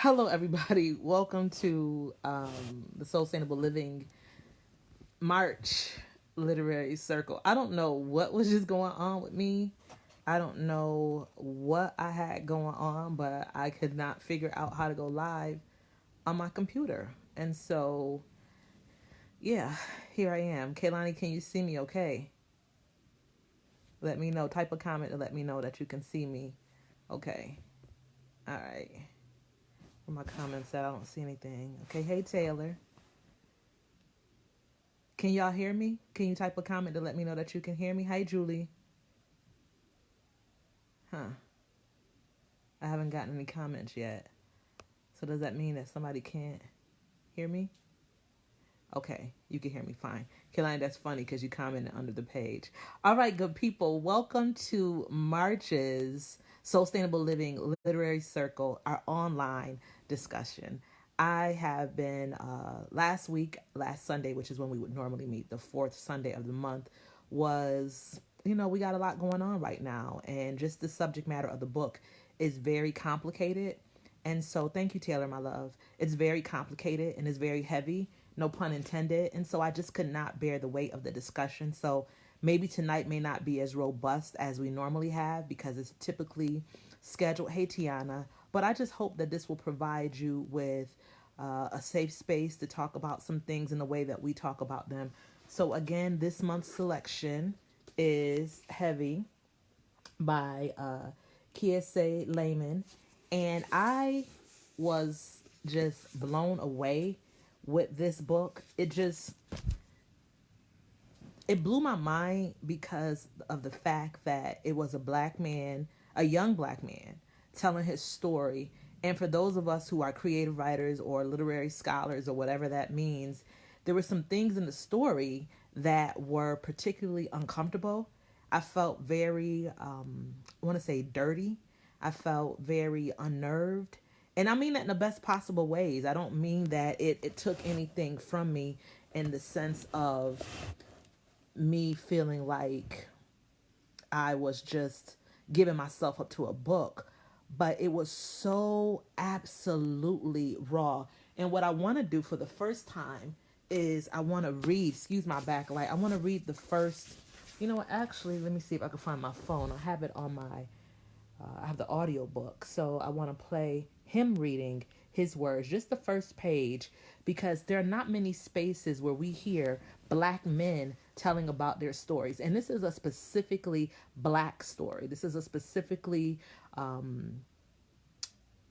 Hello, everybody. Welcome to the Soulstainable Living March Literary Circle. I don't know what was just going on with me. I don't know what I had going on, but I could not figure out how to go live on my computer. And so, yeah, here I am. Kaylani, can you see me okay? Let me know. Type a comment to let me know that you can see me. Okay. All right. Where my comments at? I don't see anything. Okay. Hey, Taylor. Can y'all hear me? Can you type a comment to let me know that you can hear me? Hi, Julie. Huh. I haven't gotten any comments yet. So does that mean that somebody can't hear me? Okay, you can hear me fine. Kelani, that's funny because you commented under the page. All right, good people. Welcome to March's Sustainable Living Literary Circle, our online discussion. I have been last Sunday, which is when we would normally meet, the fourth Sunday of the month, was, we got a lot going on right now. And just the subject matter of the book is very complicated. And so thank you, Taylor, my love. It's very complicated and it's very heavy, no pun intended. And so I just could not bear the weight of the discussion. So maybe tonight may not be as robust as we normally have because it's typically scheduled. Hey, Tiana. But I just hope that this will provide you with a safe space to talk about some things in the way that we talk about them. So again, this month's selection is Heavy by Kiese, Laymon. And I was just blown away with this book. It blew my mind because of the fact that it was a black man, a young black man, telling his story. And for those of us who are creative writers or literary scholars or whatever that means, there were some things in the story that were particularly uncomfortable. I felt very, I want to say dirty. I felt very unnerved. And I mean that in the best possible ways. I don't mean that it took anything from me in the sense of me feeling like I was just giving myself up to a book. But it was so absolutely raw. And what I want to do for the first time is I want to read, excuse my backlight, I want to read the first, actually, let me see if I can find my phone. I have it on I have the audio book. So I want to play him reading his words, just the first page, because there are not many spaces where we hear black men telling about their stories. And this is a specifically black story. This is a specifically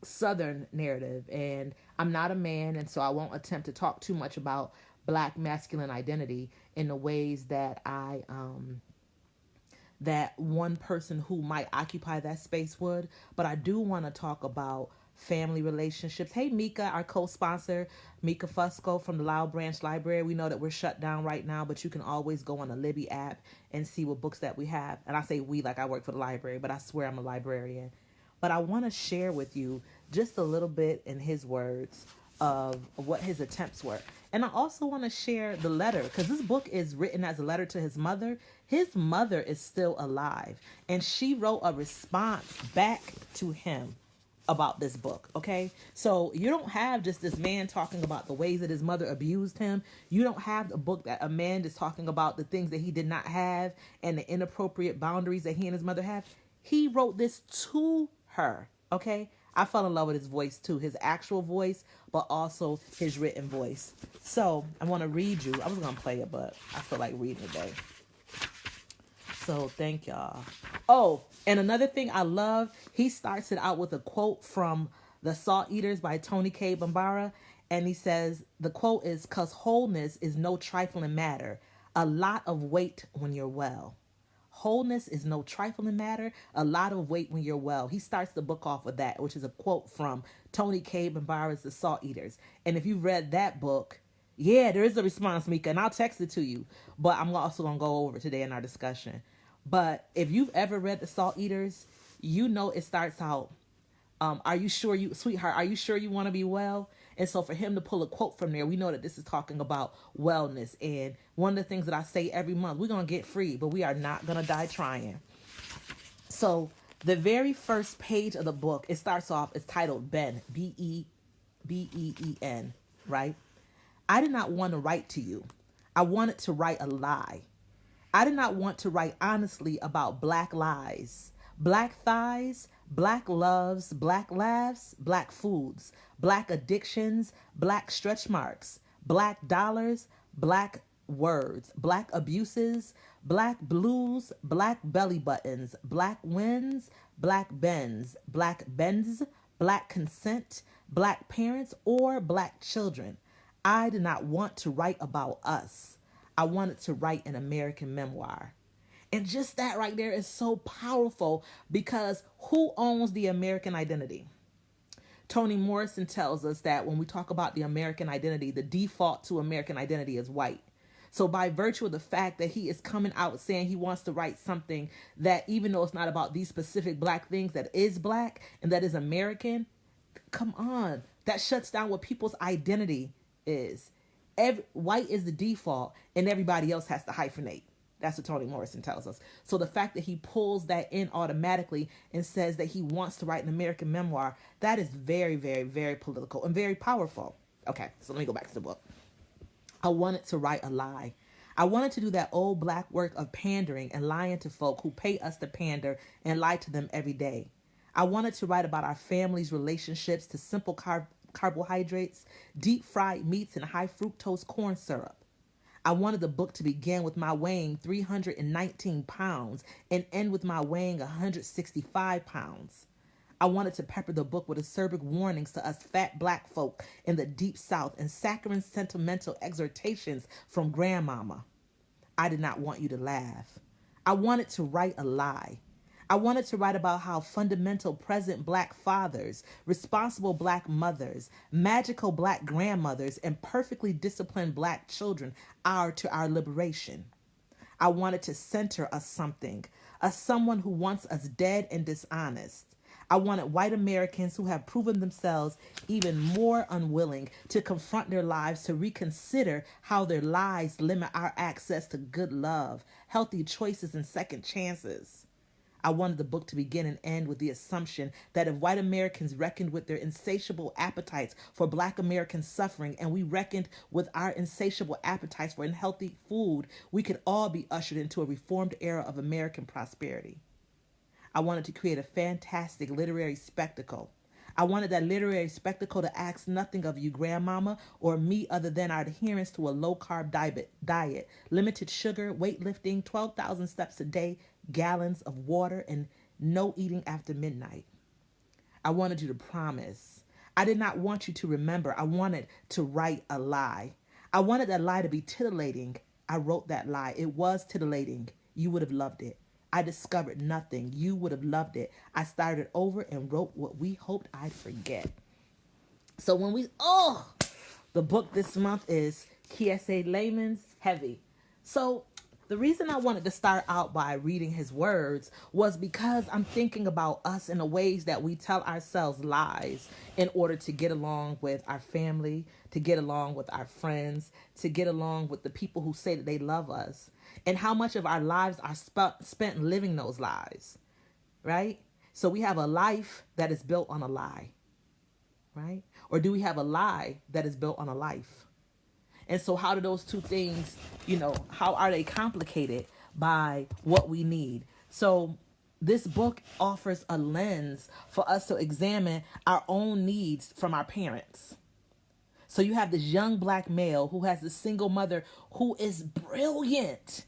Southern narrative. And I'm not a man, and so I won't attempt to talk too much about black masculine identity in the ways that that one person who might occupy that space would. But I do want to talk about family relationships. Hey, Mika, our co-sponsor, Mika Fusco from the Loud Branch Library. We know that we're shut down right now, but you can always go on the Libby app and see what books that we have. And I say we like I work for the library, but I swear I'm a librarian. But I want to share with you just a little bit in his words of what his attempts were. And I also want to share the letter, because this book is written as a letter to his mother. His mother is still alive, and she wrote a response back to him about this book, okay? So you don't have just this man talking about the ways that his mother abused him. You don't have a book that a man is talking about the things that he did not have and the inappropriate boundaries that he and his mother have. He wrote this to her, okay? I fell in love with his voice too, his actual voice, but also his written voice. So I want to read you. I was going to play it, but I feel like reading today. So thank y'all. Oh, and another thing I love, he starts it out with a quote from The Salt Eaters by Tony K. Bambara. And he says, the quote is, "'Cause wholeness is no trifling matter. A lot of weight when you're well." Wholeness is no trifling matter, a lot of weight when you're well. He starts the book off with that, which is a quote from Tony K. Bambara's The Salt Eaters. And if you've read that book, yeah, there is a response, Mika, and I'll text it to you. But I'm also going to go over today in our discussion. But if you've ever read The Salt Eaters, you know it starts out, are you sure sweetheart, are you sure you want to be well? And so for him to pull a quote from there, we know that this is talking about wellness. And one of the things that I say every month, we're going to get free, but we are not going to die trying. So the very first page of the book, it starts off, it's titled Ben, B-E Been, right? I did not want to write to you. I wanted to write a lie. I did not want to write honestly about black lies, black thighs, black loves, black laughs, black foods, black addictions, black stretch marks, black dollars, black words, black abuses, black blues, black belly buttons, black wins, black bends, black consent, black parents, or black children. I did not want to write about us. I wanted to write an American memoir. And just that right there is so powerful because who owns the American identity? Toni Morrison tells us that when we talk about the American identity, the default to American identity is white. So by virtue of the fact that he is coming out saying he wants to write something that, even though it's not about these specific black things, that is black and that is American, come on. That shuts down what people's identity is. White is the default and everybody else has to hyphenate. That's what Toni Morrison tells us. So the fact that he pulls that in automatically and says that he wants to write an American memoir, that is very, very, very political and very powerful. Okay, so let me go back to the book. I wanted to write a lie. I wanted to do that old black work of pandering and lying to folk who pay us to pander and lie to them every day. I wanted to write about our family's relationships to simple carbohydrates, deep fried meats, and high fructose corn syrup. I wanted the book to begin with my weighing 319 pounds and end with my weighing 165 pounds. I wanted to pepper the book with acerbic warnings to us fat black folk in the deep south and saccharine sentimental exhortations from grandmama. I did not want you to laugh. I wanted to write a lie. I wanted to write about how fundamental present black fathers, responsible black mothers, magical black grandmothers, and perfectly disciplined black children are to our liberation. I wanted to center a something, a someone who wants us dead and dishonest. I wanted white Americans who have proven themselves even more unwilling to confront their lives, to reconsider how their lies limit our access to good love, healthy choices, and second chances. I wanted the book to begin and end with the assumption that if white Americans reckoned with their insatiable appetites for black American suffering and we reckoned with our insatiable appetites for unhealthy food, we could all be ushered into a reformed era of American prosperity. I wanted to create a fantastic literary spectacle. I wanted that literary spectacle to ask nothing of you, grandmama, or me other than our adherence to a low-carb diet, limited sugar, weightlifting, 12,000 steps a day, gallons of water, and no eating after midnight. I wanted you to promise. I did not want you to remember. I wanted to write a lie. I wanted that lie to be titillating. I wrote that lie. It was titillating. You would have loved it. I discovered nothing. You would have loved it. I started over and wrote what we hoped I'd forget. So the book this month is Kiese Laymon's Heavy. So the reason I wanted to start out by reading his words was because I'm thinking about us in the ways that we tell ourselves lies in order to get along with our family, to get along with our friends, to get along with the people who say that they love us, and how much of our lives are spent living those lies, right? So we have a life that is built on a lie, right? Or do we have a lie that is built on a life? And so how do those two things, how are they complicated by what we need? So this book offers a lens for us to examine our own needs from our parents. So you have this young black male who has a single mother who is brilliant,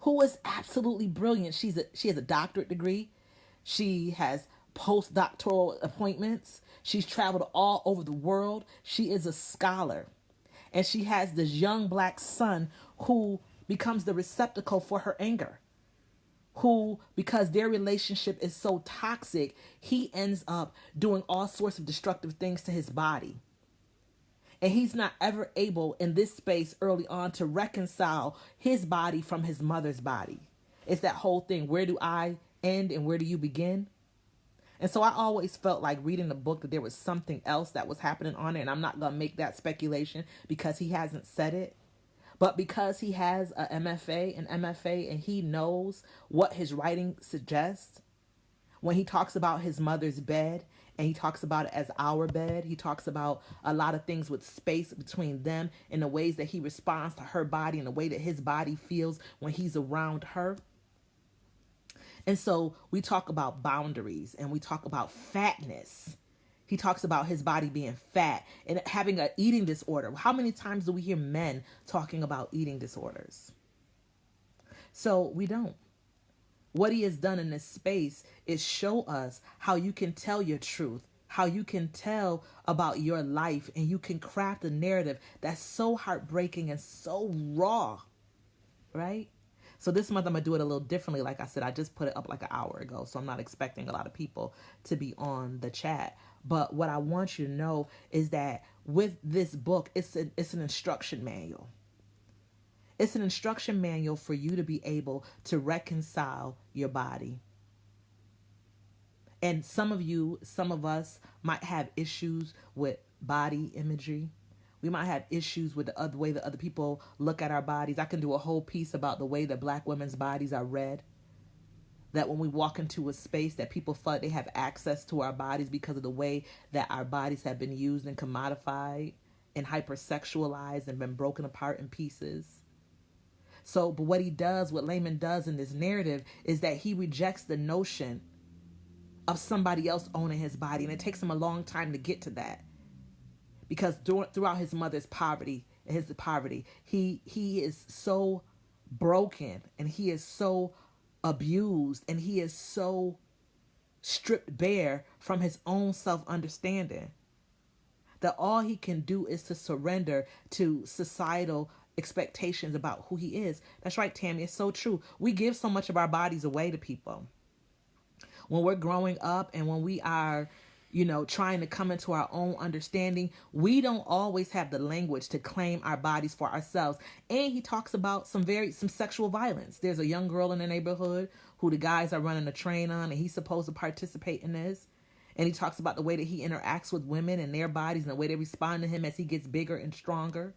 who is absolutely brilliant. She has a doctorate degree. She has postdoctoral appointments. She's traveled all over the world. She is a scholar. And she has this young black son who becomes the receptacle for her anger, who, because their relationship is so toxic, he ends up doing all sorts of destructive things to his body. And he's not ever able in this space early on to reconcile his body from his mother's body. It's that whole thing. Where do I end and where do you begin? And so I always felt like reading the book that there was something else that was happening on it. And I'm not going to make that speculation because he hasn't said it. But because he has an MFA, and he knows what his writing suggests, When he talks about his mother's bed and he talks about it as our bed, he talks about a lot of things with space between them and the ways that he responds to her body and the way that his body feels when he's around her. And so we talk about boundaries and we talk about fatness. He talks about his body being fat and having an eating disorder. How many times do we hear men talking about eating disorders? So we don't. What he has done in this space is show us how you can tell your truth, how you can tell about your life, and you can craft a narrative that's so heartbreaking and so raw, right? So this month I'm going to do it a little differently. Like I said, I just put it up like an hour ago, so I'm not expecting a lot of people to be on the chat. But what I want you to know is that with this book, it's an instruction manual. It's an instruction manual for you to be able to reconcile your body. And some of us might have issues with body imagery. We might have issues with the other way that other people look at our bodies. I can do a whole piece about the way that Black women's bodies are read. That when we walk into a space that people feel like they have access to our bodies because of the way that our bodies have been used and commodified and hypersexualized and been broken apart in pieces. So, but what he does, what Laymon does in this narrative is that he rejects the notion of somebody else owning his body. And it takes him a long time to get to that. Because throughout his mother's poverty, he is so broken and he is so abused and he is so stripped bare from his own self-understanding that all he can do is to surrender to societal expectations about who he is. That's right, Tammy. It's so true. We give so much of our bodies away to people. When we're growing up and when we are, trying to come into our own understanding, we don't always have the language to claim our bodies for ourselves. And he talks about some sexual violence. There's a young girl in the neighborhood who the guys are running a train on, and he's supposed to participate in this. And he talks about the way that he interacts with women and their bodies and the way they respond to him as he gets bigger and stronger.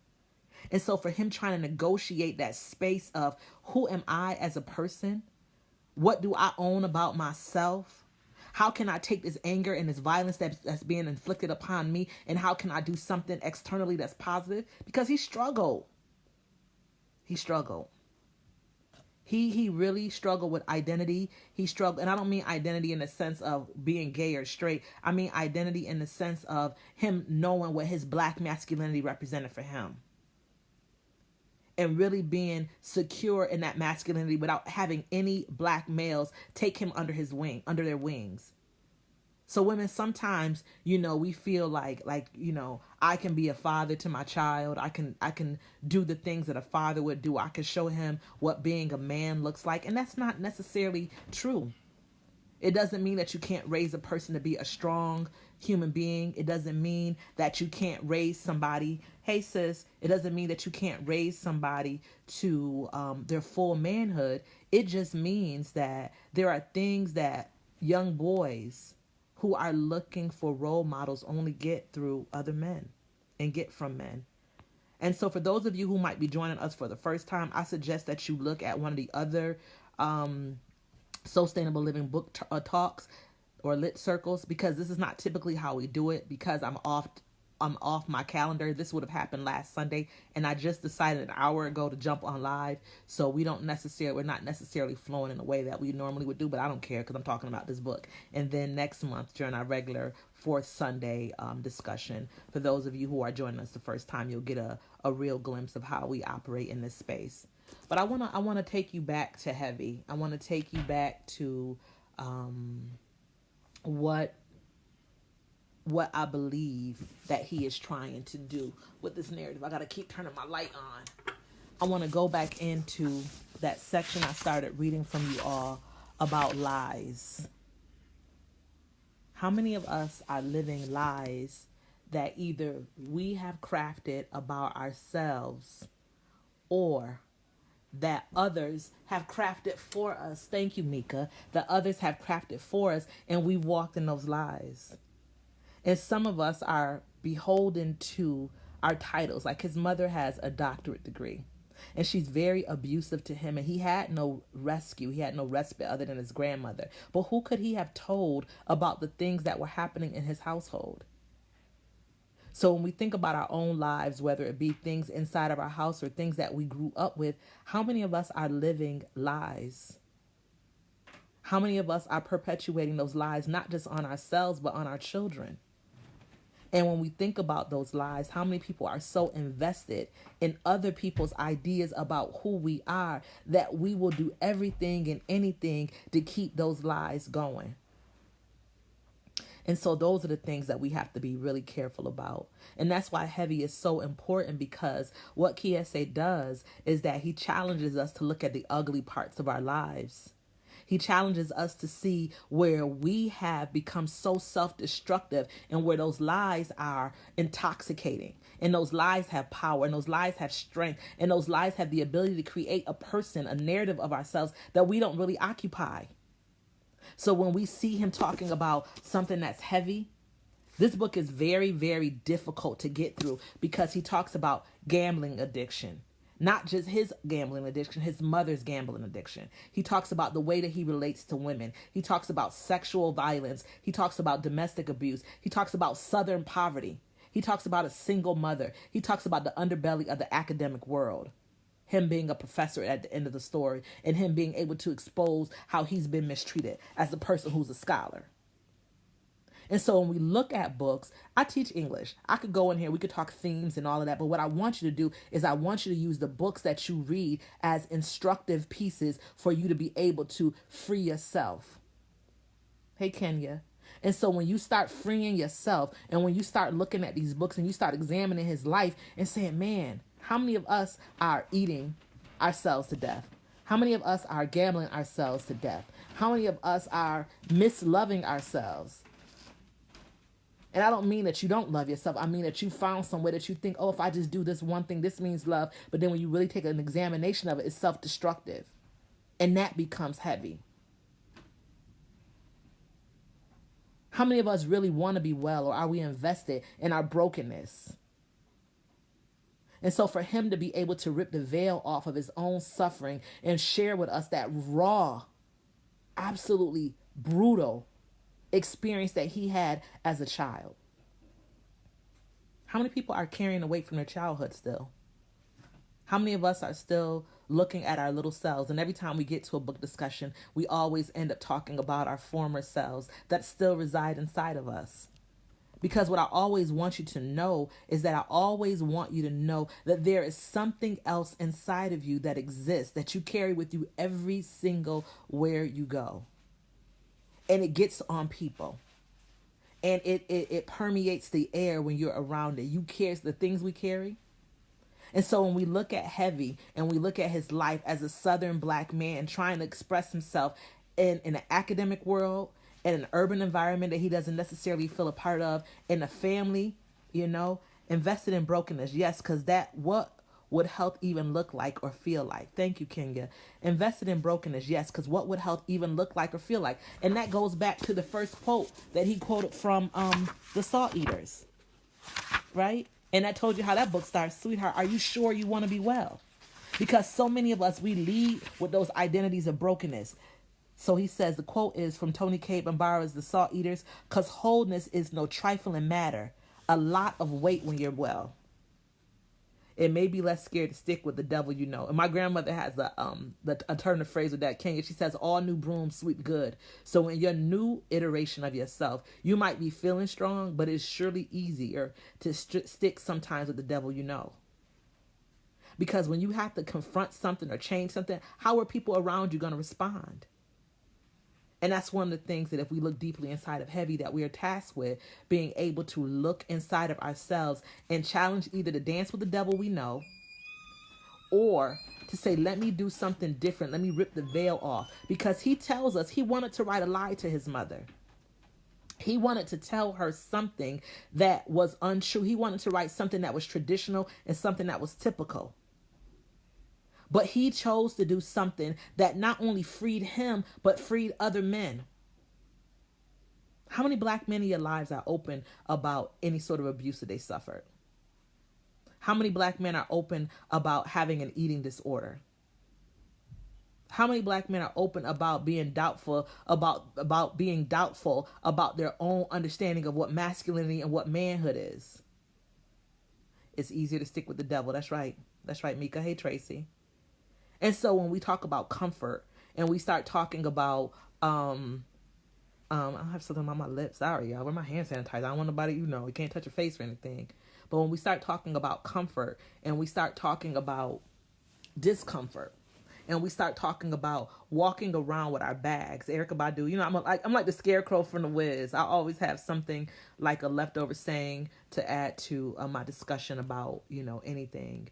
And so for him trying to negotiate that space of who am I as a person? What do I own about myself? How can I take this anger and this violence that's being inflicted upon me? And how can I do something externally that's positive? Because he struggled. He struggled. He really struggled with identity. He struggled, and I don't mean identity in the sense of being gay or straight. I mean identity in the sense of him knowing what his Black masculinity represented for him. And really being secure in that masculinity without having any Black males take him under their wings. So women, sometimes, we feel like, I can be a father to my child. I can do the things that a father would do. I can show him what being a man looks like. And that's not necessarily true. It doesn't mean that you can't raise a person to be a strong human being. It doesn't mean that you can't raise somebody. Hey, sis, it doesn't mean that you can't raise somebody to their full manhood. It just means that there are things that young boys who are looking for role models only get through other men and get from men. And so for those of you who might be joining us for the first time, I suggest that you look at one of the other Soulstainable Living book talks or lit circles, because this is not typically how we do it, because I'm off my calendar. This would have happened last Sunday, and I just decided an hour ago to jump on live. So we're not necessarily flowing in the way that we normally would do, but I don't care because I'm talking about this book. And then next month during our regular fourth Sunday discussion, for those of you who are joining us the first time, you'll get a real glimpse of how we operate in this space. But I wanna take you back to heavy. I want to take you back to what I believe that he is trying to do with this narrative. I got to keep turning my light on. I want to go back into that section I started reading from you all about lies. How many of us are living lies that either we have crafted about ourselves or that others have crafted for us? Thank you, Mika. That others have crafted for us, and we've walked in those lies. And some of us are beholden to our titles. Like his mother has a doctorate degree. And she's very abusive to him, and he had no rescue. He had no respite other than his grandmother. But who could he have told about the things that were happening in his household? So when we think about our own lives, whether it be things inside of our house or things that we grew up with, how many of us are living lies? How many of us are perpetuating those lies, not just on ourselves, but on our children? And when we think about those lies, how many people are so invested in other people's ideas about who we are that we will do everything and anything to keep those lies going? And so those are the things that we have to be really careful about. And that's why heavy is so important, because what Kiese does is that he challenges us to look at the ugly parts of our lives. He challenges us to see where we have become so self-destructive and where those lies are intoxicating. And those lies have power, and those lies have strength, and those lies have the ability to create a person, a narrative of ourselves that we don't really occupy. So when we see him talking about something that's heavy, this book is very, very difficult to get through, because he talks about gambling addiction. Not just his gambling addiction, his mother's gambling addiction. He talks about the way that he relates to women. He talks about sexual violence. He talks about domestic abuse. He talks about Southern poverty. He talks about a single mother. He talks about the underbelly of the academic world. Him being a professor at the end of the story, and him being able to expose how he's been mistreated as a person who's a scholar. And so when we look at books, I teach English. I could go in here, we could talk themes and all of that. But what I want you to do is I want you to use the books that you read as instructive pieces for you to be able to free yourself. Hey, Kenya. And so when you start freeing yourself, and when you start looking at these books and you start examining his life and saying, man, how many of us are eating ourselves to death? How many of us are gambling ourselves to death? How many of us are misloving ourselves? And I don't mean that you don't love yourself. I mean that you found some way that you think, oh, if I just do this one thing, this means love. But then when you really take an examination of it, it's self-destructive. And that becomes heavy. How many of us really want to be well, or are we invested in our brokenness? And so for him to be able to rip the veil off of his own suffering and share with us that raw, absolutely brutal experience that he had as a child. How many people are carrying the weight from their childhood still? How many of us are still looking at our little selves? And every time we get to a book discussion, we always end up talking about our former selves that still reside inside of us. Because what I always want you to know is that I always want you to know that there is something else inside of you that exists, that you carry with you every single where you go. And it gets on people. And it permeates the air when you're around it. You carry the things we carry. And so when we look at Heavy and we look at his life as a Southern Black man trying to express himself in an academic world, in an urban environment that he doesn't necessarily feel a part of, in a family, invested in brokenness. Yes, because what would health even look like or feel like? Thank you, Kenya. Invested in brokenness, yes, because what would health even look like or feel like? And that goes back to the first quote that he quoted from the Salt Eaters, right? And I told you how that book starts. Sweetheart, are you sure you want to be well? Because so many of us, we lead with those identities of brokenness. So he says, the quote is from Tony Cape and Barra's The Salt Eaters, because wholeness is no trifling matter, a lot of weight when you're well. It may be less scared to stick with the devil you know. And my grandmother has a turn of phrase with that, Kenya. She says, all new brooms sweep good. So in your new iteration of yourself, you might be feeling strong, but it's surely easier to stick sometimes with the devil you know. Because when you have to confront something or change something, how are people around you going to respond? And that's one of the things that if we look deeply inside of Heavy, that we are tasked with, being able to look inside of ourselves and challenge either to dance with the devil we know, or to say, let me do something different. Let me rip the veil off. Because he tells us he wanted to write a lie to his mother. He wanted to tell her something that was untrue. He wanted to write something that was traditional and something that was typical. But he chose to do something that not only freed him, but freed other men. How many Black men in your lives are open about any sort of abuse that they suffered? How many black men are open about having an eating disorder? How many black men are open about being doubtful about their own understanding of what masculinity and what manhood is? It's easier to stick with the devil. That's right. That's right, Mika. Hey, Tracy. And so when we talk about comfort and we start talking about I have something on my lips. Sorry, y'all. Wear my hand sanitizer. I don't want nobody, you can't touch your face or anything. But when we start talking about comfort and we start talking about discomfort and we start talking about walking around with our bags, Erykah Badu, I'm like the scarecrow from The Wiz. I always have something like a leftover saying to add to my discussion about, anything.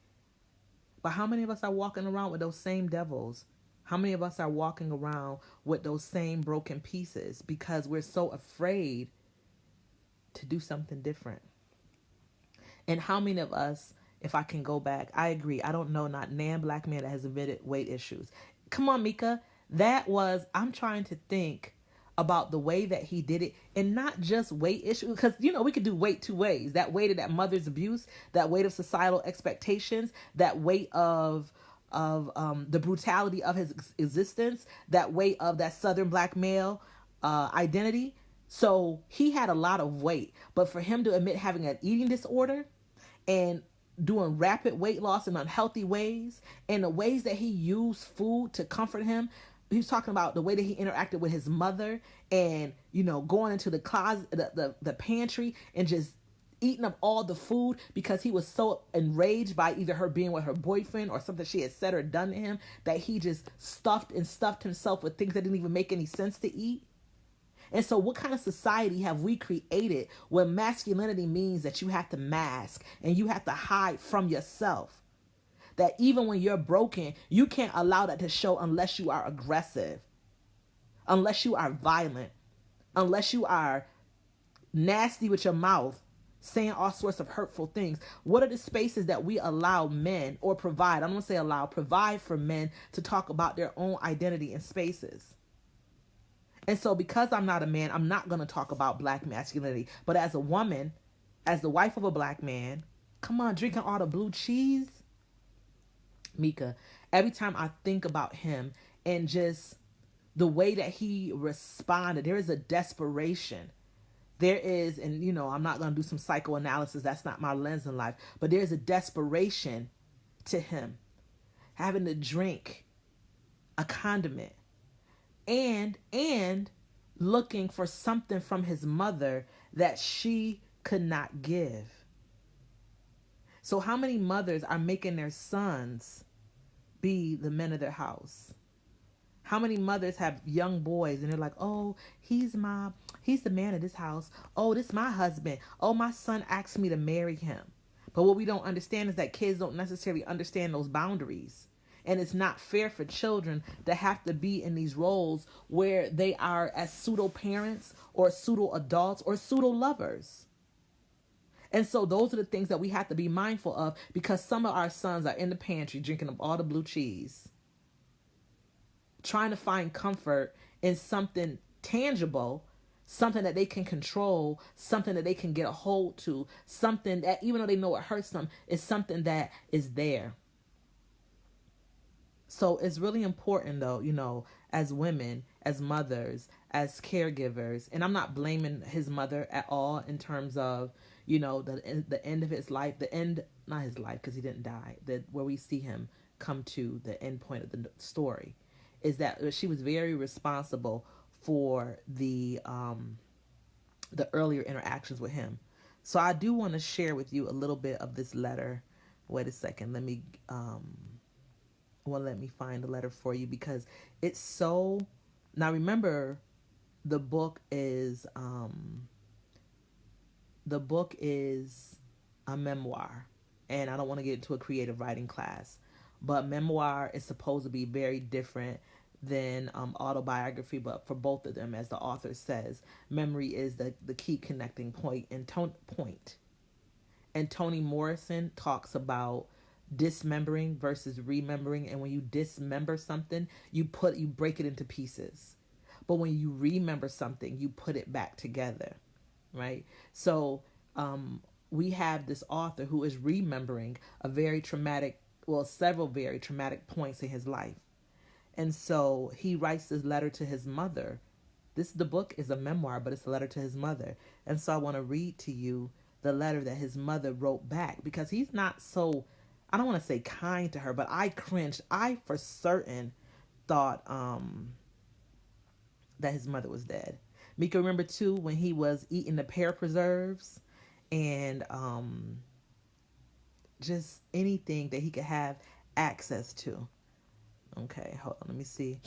But how many of us are walking around with those same devils? How many of us are walking around with those same broken pieces because we're so afraid to do something different? And how many of us, if I can go back, I agree. I don't know not nan black man that has admitted weight issues. Come on, Mika. I'm trying to think about the way that he did it, and not just weight issues, because we could do weight two ways: that weight of that mother's abuse, that weight of societal expectations, that weight of the brutality of his existence, that weight of that Southern black male identity. So he had a lot of weight, but for him to admit having an eating disorder and doing rapid weight loss in unhealthy ways, and the ways that he used food to comfort him. He was talking about the way that he interacted with his mother and, going into the closet, the pantry, and just eating up all the food because he was so enraged by either her being with her boyfriend or something she had said or done to him that he just stuffed himself with things that didn't even make any sense to eat. And so what kind of society have we created where masculinity means that you have to mask and you have to hide from yourself? That even when you're broken, you can't allow that to show unless you are aggressive, unless you are violent, unless you are nasty with your mouth, saying all sorts of hurtful things. What are the spaces that we allow men, or provide, I don't want to say allow, provide for men to talk about their own identity in spaces? And so because I'm not a man, I'm not going to talk about black masculinity. But as a woman, as the wife of a black man, come on, drinking all the blue cheese. Mika, every time I think about him and just the way that he responded, there is a desperation. There is, and I'm not going to do some psychoanalysis. That's not my lens in life. But there's a desperation to him having to drink a condiment and looking for something from his mother that she could not give. So how many mothers are making their sons be the men of their house? How many mothers have young boys and they're like, oh, he's the man of this house. Oh, this is my husband. Oh, my son asked me to marry him. But what we don't understand is that kids don't necessarily understand those boundaries. And it's not fair for children to have to be in these roles where they are as pseudo parents or pseudo adults or pseudo lovers. And so those are the things that we have to be mindful of, because some of our sons are in the pantry drinking up all the blue cheese, trying to find comfort in something tangible, something that they can control, something that they can get a hold to, something that even though they know it hurts them, is something that is there. So it's really important though, as women, as mothers, as caregivers, and I'm not blaming his mother at all in terms of, the end of his life, not his life because he didn't die, where we see him come to the end point of the story, is that she was very responsible for the earlier interactions with him. So I do want to share with you a little bit of this letter. Wait a second. Let me find the letter for you, because it's so, now remember, the book is a memoir, and I don't want to get into a creative writing class, but memoir is supposed to be very different than autobiography, but for both of them, as the author says, memory is the key connecting point. And Toni Morrison talks about dismembering versus remembering, and when you dismember something, you break it into pieces, but when you remember something, you put it back together, right? So we have this author who is remembering a very traumatic, well, several very traumatic points in his life. And so he writes this letter to his mother. The book is a memoir, but it's a letter to his mother. And so I want to read to you the letter that his mother wrote back, because he's not so, I don't want to say kind to her, but I cringed. I for certain thought that his mother was dead. Mika, remember too when he was eating the pear preserves and just anything that he could have access to. Okay, hold on, let me see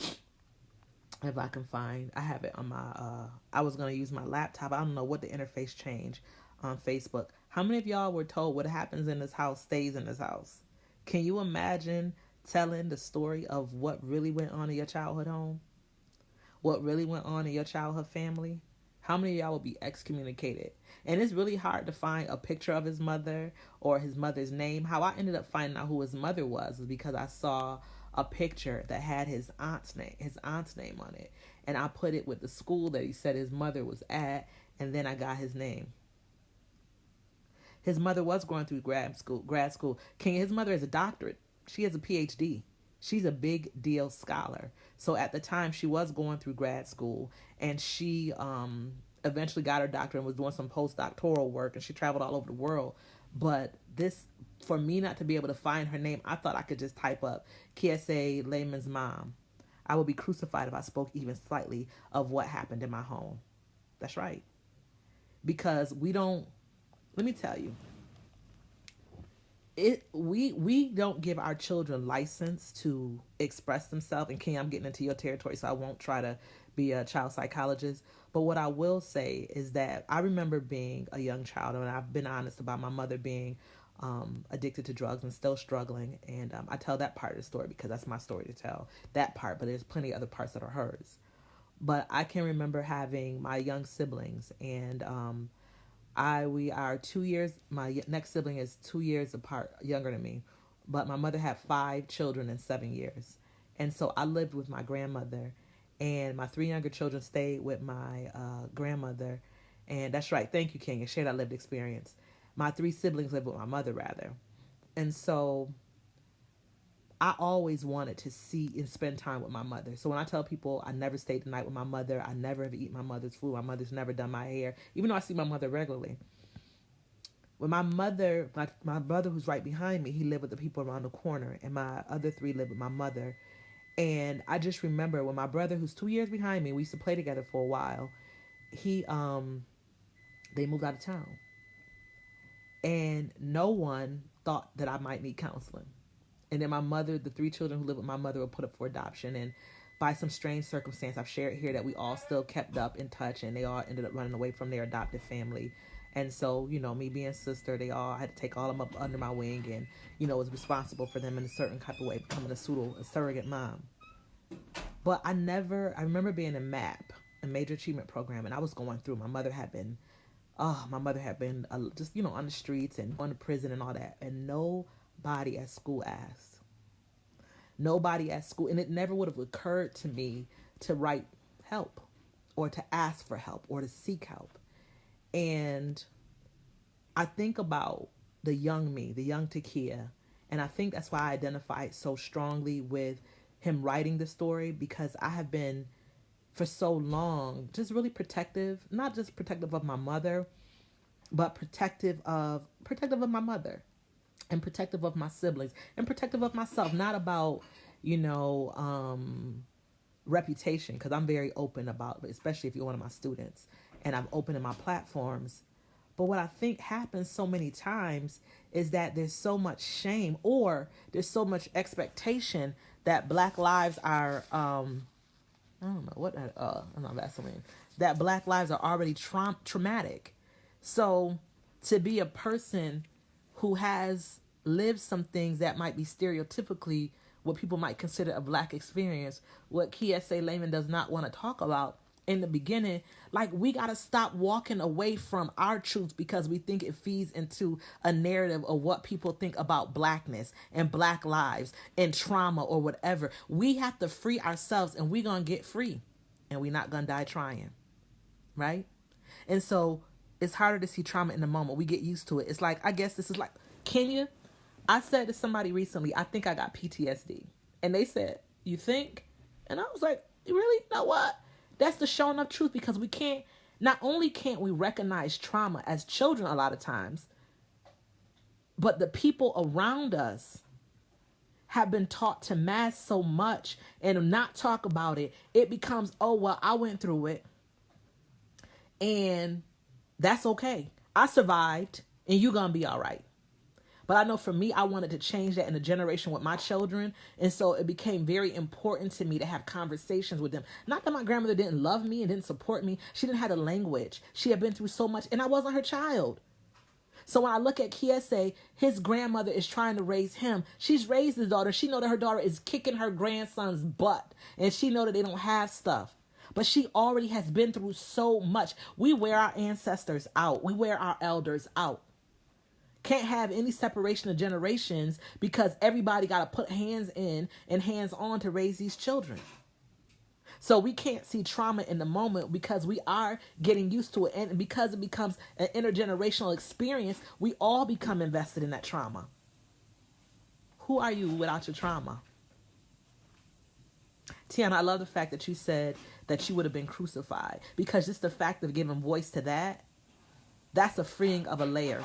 if I can find. I have it on my I was going to use my laptop. I don't know what the interface changed on Facebook. How many of y'all were told what happens in this house stays in this house? Can you imagine telling the story of what really went on in your childhood home? What really went on in your childhood family? How many of y'all will be excommunicated? And it's really hard to find a picture of his mother or his mother's name. How I ended up finding out who his mother was because I saw a picture that had his aunt's name on it. And I put it with the school that he said his mother was at, and then I got his name. His mother was going through grad school. His mother is a doctorate. She has a PhD. She's a big deal scholar. So at the time she was going through grad school, and she eventually got her doctorate and was doing some postdoctoral work, and she traveled all over the world. But this, for me not to be able to find her name, I thought I could just type up Kiese, Laymon's mom. I would be crucified if I spoke even slightly of what happened in my home. That's right. Because let me tell you, we don't give our children license to express themselves. And King, I'm getting into your territory, so I won't try to be a child psychologist. But what I will say is that I remember being a young child, and I've been honest about my mother being addicted to drugs and still struggling. And I tell that part of the story because that's my story to tell, that part. But there's plenty of other parts that are hers. But I can remember having my young siblings, and we are 2 years, my next sibling is 2 years apart, younger than me. But my mother had 5 children in 7 years. And so I lived with my grandmother, and my 3 younger children stayed with my grandmother. And that's right. Thank you, King. And share that lived experience. My 3 siblings lived with my mother, rather. And so I always wanted to see and spend time with my mother. So when I tell people I never stayed the night with my mother, I never have eaten my mother's food, my mother's never done my hair, even though I see my mother regularly. When my mother, my brother who's right behind me, he lived with the people around the corner, and my other 3 lived with my mother. And I just remember when my brother, who's 2 years behind me, we used to play together for a while, they moved out of town. And no one thought that I might need counseling. And then my mother, the 3 children who live with my mother, were put up for adoption. And by some strange circumstance, I've shared here that we all still kept up in touch, and they all ended up running away from their adopted family. And so, me being sister, I had to take all of them up under my wing and, was responsible for them in a certain type of way, becoming a surrogate mom. But I remember being in MAP, a major achievement program, and I was going through. My mother had been just, on the streets and going to prison and all that. And nobody at school asked. Nobody at school. And it never would have occurred to me to write help or to ask for help or to seek help. And I think about the young me, the young Takia. And I think that's why I identified so strongly with him writing the story, because I have been for so long just really protective, not just protective of my mother, but protective of my mother, and protective of my siblings, and protective of myself. Not about, reputation, because I'm very open about it, especially if you're one of my students, and I'm open in my platforms. But what I think happens so many times is that there's so much shame, or there's so much expectation that Black lives are, I'm not Vaseline, that Black lives are already traumatic. So to be a person who has lived some things that might be stereotypically what people might consider a Black experience, what Kiese Laymon does not want to talk about in the beginning, we got to stop walking away from our truths because we think it feeds into a narrative of what people think about Blackness and Black lives and trauma or whatever. We have to free ourselves, and we're going to get free, and we're not going to die trying. Right? And so It's harder to see trauma in the moment. We get used to it. It's like, I guess this is like, Kenya, I said to somebody recently, I think I got PTSD. And they said, you think? And I was like, really? You know what? That's the showing of truth, because we can't, not only can't we recognize trauma as children a lot of times, but the people around us have been taught to mask so much and not talk about it. It becomes, oh, well, I went through it and that's okay. I survived and you're going to be all right. But I know for me, I wanted to change that in a generation with my children. And so it became very important to me to have conversations with them. Not that my grandmother didn't love me and didn't support me. She didn't have a language. She had been through so much and I wasn't her child. So when I look at Kiese, his grandmother is trying to raise him. She's raised his daughter. She know that her daughter is kicking her grandson's butt. And she know that they don't have stuff. But she already has been through so much. We wear our ancestors out. We wear our elders out. Can't have any separation of generations because everybody got to put hands in and hands on to raise these children. So we can't see trauma in the moment because we are getting used to it. And because it becomes an intergenerational experience, we all become invested in that trauma. Who are you without your trauma? Tiana, I love the fact that you said that you would have been crucified, because just the fact of giving voice to that, that's a freeing of a layer.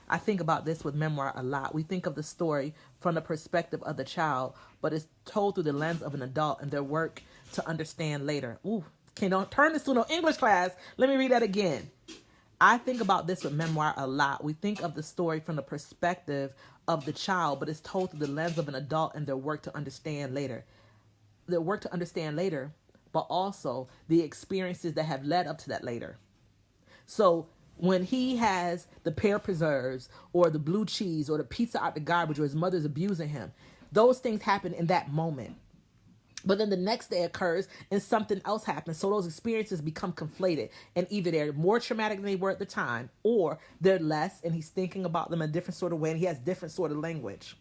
I think about this with Memoir a lot. We think of the story from the perspective of the child, but it's told through the lens of an adult and their work to understand later. Ooh, don't turn this to no English class. Let me read that again. I think about this with Memoir a lot. We think of the story from the perspective of the child, but it's told through the lens of an adult and their work to understand later. Their work to understand later, but also the experiences that have led up to that later. So when he has the pear preserves or the blue cheese or the pizza out the garbage or his mother's abusing him, those things happen in that moment. But then the next day occurs and something else happens. So those experiences become conflated. And either they're more traumatic than they were at the time, or they're less and he's thinking about them in a different sort of way and he has different sort of language.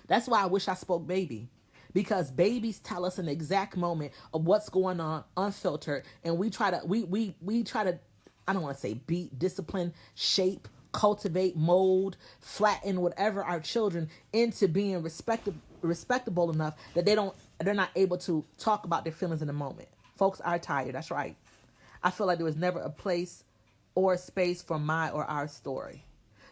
That's why I wish I spoke baby. Because babies tell us an exact moment of what's going on, unfiltered. And we try to, I don't want to say beat, discipline, shape, cultivate, mold, flatten whatever our children into being respectable enough that they're not able to talk about their feelings in the moment. Folks are tired. That's right. I feel like there was never a place or a space for my or our story.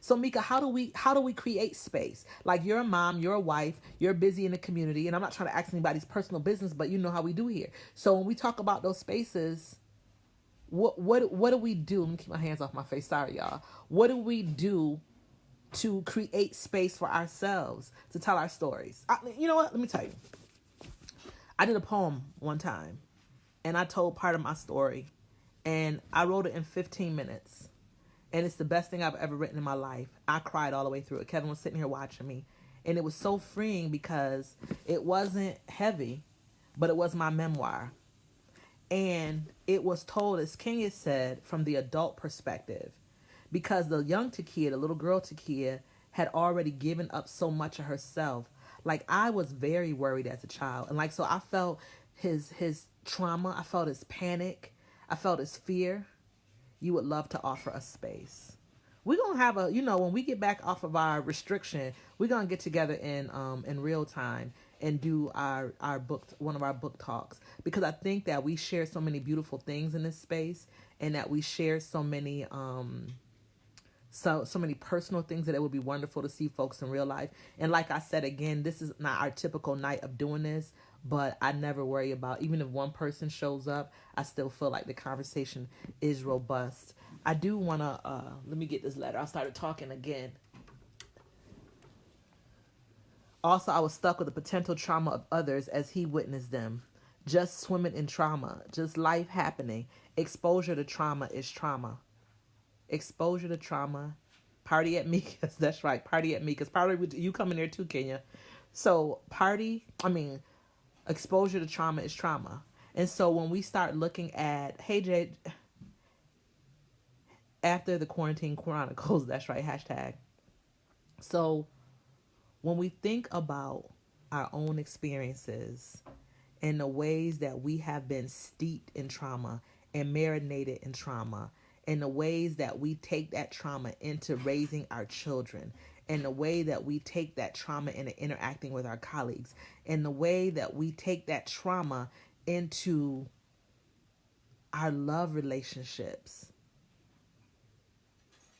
So Mika, how do we create space? Like, you're a mom, you're a wife, you're busy in the community, and I'm not trying to ask anybody's personal business, but you know how we do here. So when we talk about those spaces, what do we do? Let me keep my hands off my face. Sorry, y'all. What do we do to create space for ourselves to tell our stories? You know what? Let me tell you. I did a poem one time, and I told part of my story, and I wrote it in 15 minutes. And it's the best thing I've ever written in my life. I cried all the way through it. Kevin was sitting here watching me. And it was so freeing because it wasn't heavy, but it was my memoir. And it was told, as Kenya said, from the adult perspective. Because the young Takia, the little girl Takia, had already given up so much of herself. Like, I was very worried as a child. And like, so I felt his trauma. I felt his panic. I felt his fear. You would love to offer a space. We're going to have when we get back off of our restriction, we're going to get together in real time and do our book, one of our book talks, because I think that we share so many beautiful things in this space, and that we share so many many personal things that it would be wonderful to see folks in real life. And like I said, again, this is not our typical night of doing this, but I never worry about, even if one person shows up, I still feel like the conversation is robust. I do want to, let me get this letter. I started talking again. Also, I was stuck with the potential trauma of others as he witnessed them. Just swimming in trauma, just life happening. Exposure to trauma is trauma. Exposure to trauma. Party at Mika's. That's right. Party at Mika's. Party, you come in there too, Kenya. So exposure to trauma is trauma. And so when we start looking at, hey, Jade, after the quarantine chronicles, that's right, hashtag. So when we think about our own experiences and the ways that we have been steeped in trauma and marinated in trauma, and the ways that we take that trauma into raising our children, and the way that we take that trauma into interacting with our colleagues, and the way that we take that trauma into our love relationships.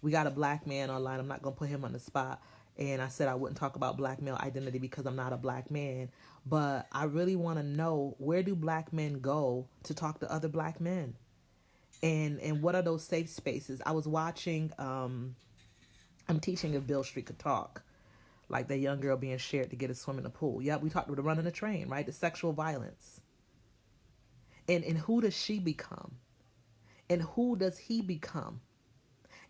We got a black man online. I'm not going to put him on the spot. And I said I wouldn't talk about black male identity because I'm not a black man. But I really want to know, where do black men go to talk to other black men? And what are those safe spaces? I was watching, I'm teaching if Bill Street could talk. Like that young girl being shared to get a swim in the pool. Yeah, we talked about the running the train, right? The sexual violence. And who does she become? And who does he become?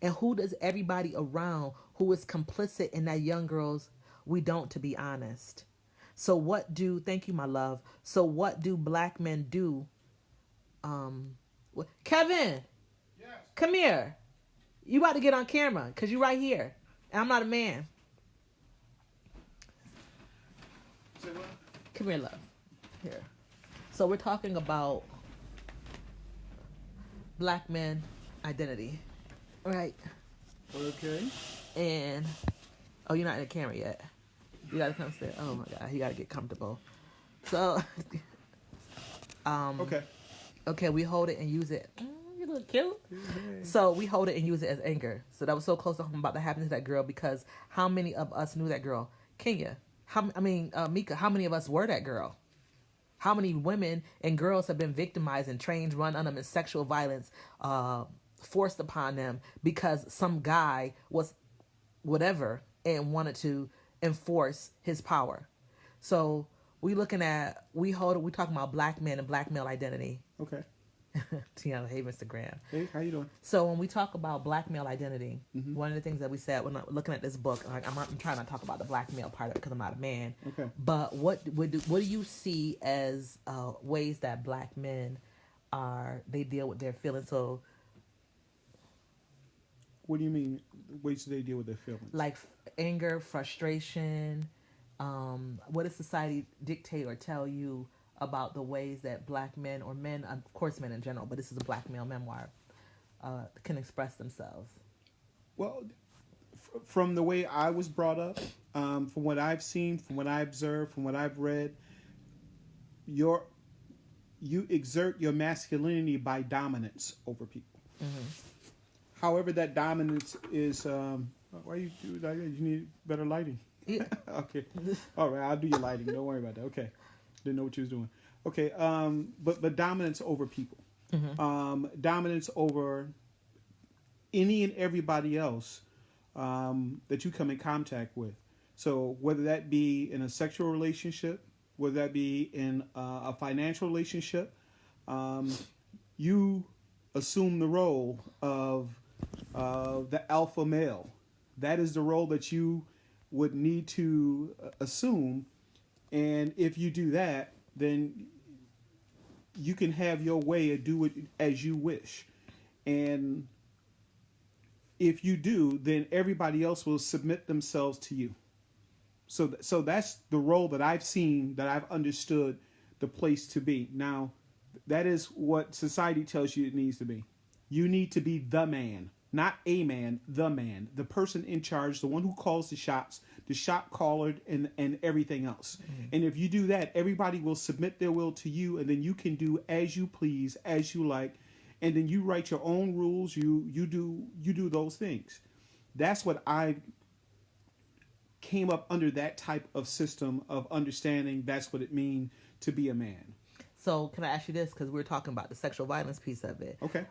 And who does everybody around who is complicit in that young girl's we don't, to be honest? So thank you, my love. So what do black men do? Kevin, yes. Come here. You about to get on camera because you right here. And I'm not a man. Say what? Come here, love. Here. So we're talking about black men identity. Right. Okay. And you're not in the camera yet. You gotta come sit. Oh my God, you gotta get comfortable. So, okay, we hold it and use it. You look cute. Mm-hmm. So we hold it and use it as anger. So that was so close to home about to happen to that girl, because how many of us knew that girl? Kenya. Mika. How many of us were that girl? How many women and girls have been victimized and trained, run on them in sexual violence, forced upon them because some guy was whatever and wanted to enforce his power? So we talking about black men and black male identity. Okay. Tiana, hey, Mr. Graham. Hey, how you doing? So when we talk about black male identity, one of the things that we said when looking at this book, like I'm trying not to talk about the black male part of it because I'm not a man. Okay. But what do you see as ways that black men they deal with their feelings? So what do you mean, ways do they deal with their feelings? Like anger, frustration. What does society dictate or tell you about the ways that black men, or men, of course men in general, but this is a black male memoir, can express themselves? Well, from the way I was brought up, from what I've seen, from what I observed, from what I've read, you exert your masculinity by dominance over people. Mm-hmm. However, that dominance is, why you do that? You need better lighting. Yeah. Okay. All right, I'll do your lighting. Don't worry about that. Okay. Didn't know what you was doing. Okay. But dominance over people. Mm-hmm. Dominance over any and everybody else that you come in contact with. So whether that be in a sexual relationship, whether that be in a financial relationship, you assume the role of the alpha male. That is the role that you would need to assume. And if you do that, then you can have your way and do it as you wish. And if you do, then everybody else will submit themselves to you. So that's the role that I've seen, that I've understood the place to be. Now, that is what society tells you it needs to be. You need to be the man, not a man, the person in charge, the one who calls the shots, the shot caller, and everything else. Mm-hmm. And if you do that, everybody will submit their will to you, and then you can do as you please, as you like, and then you write your own rules. You do those things. That's what I came up under, that type of system of understanding. That's what it means to be a man. So can I ask you this? Because we're talking about the sexual violence piece of it. Okay.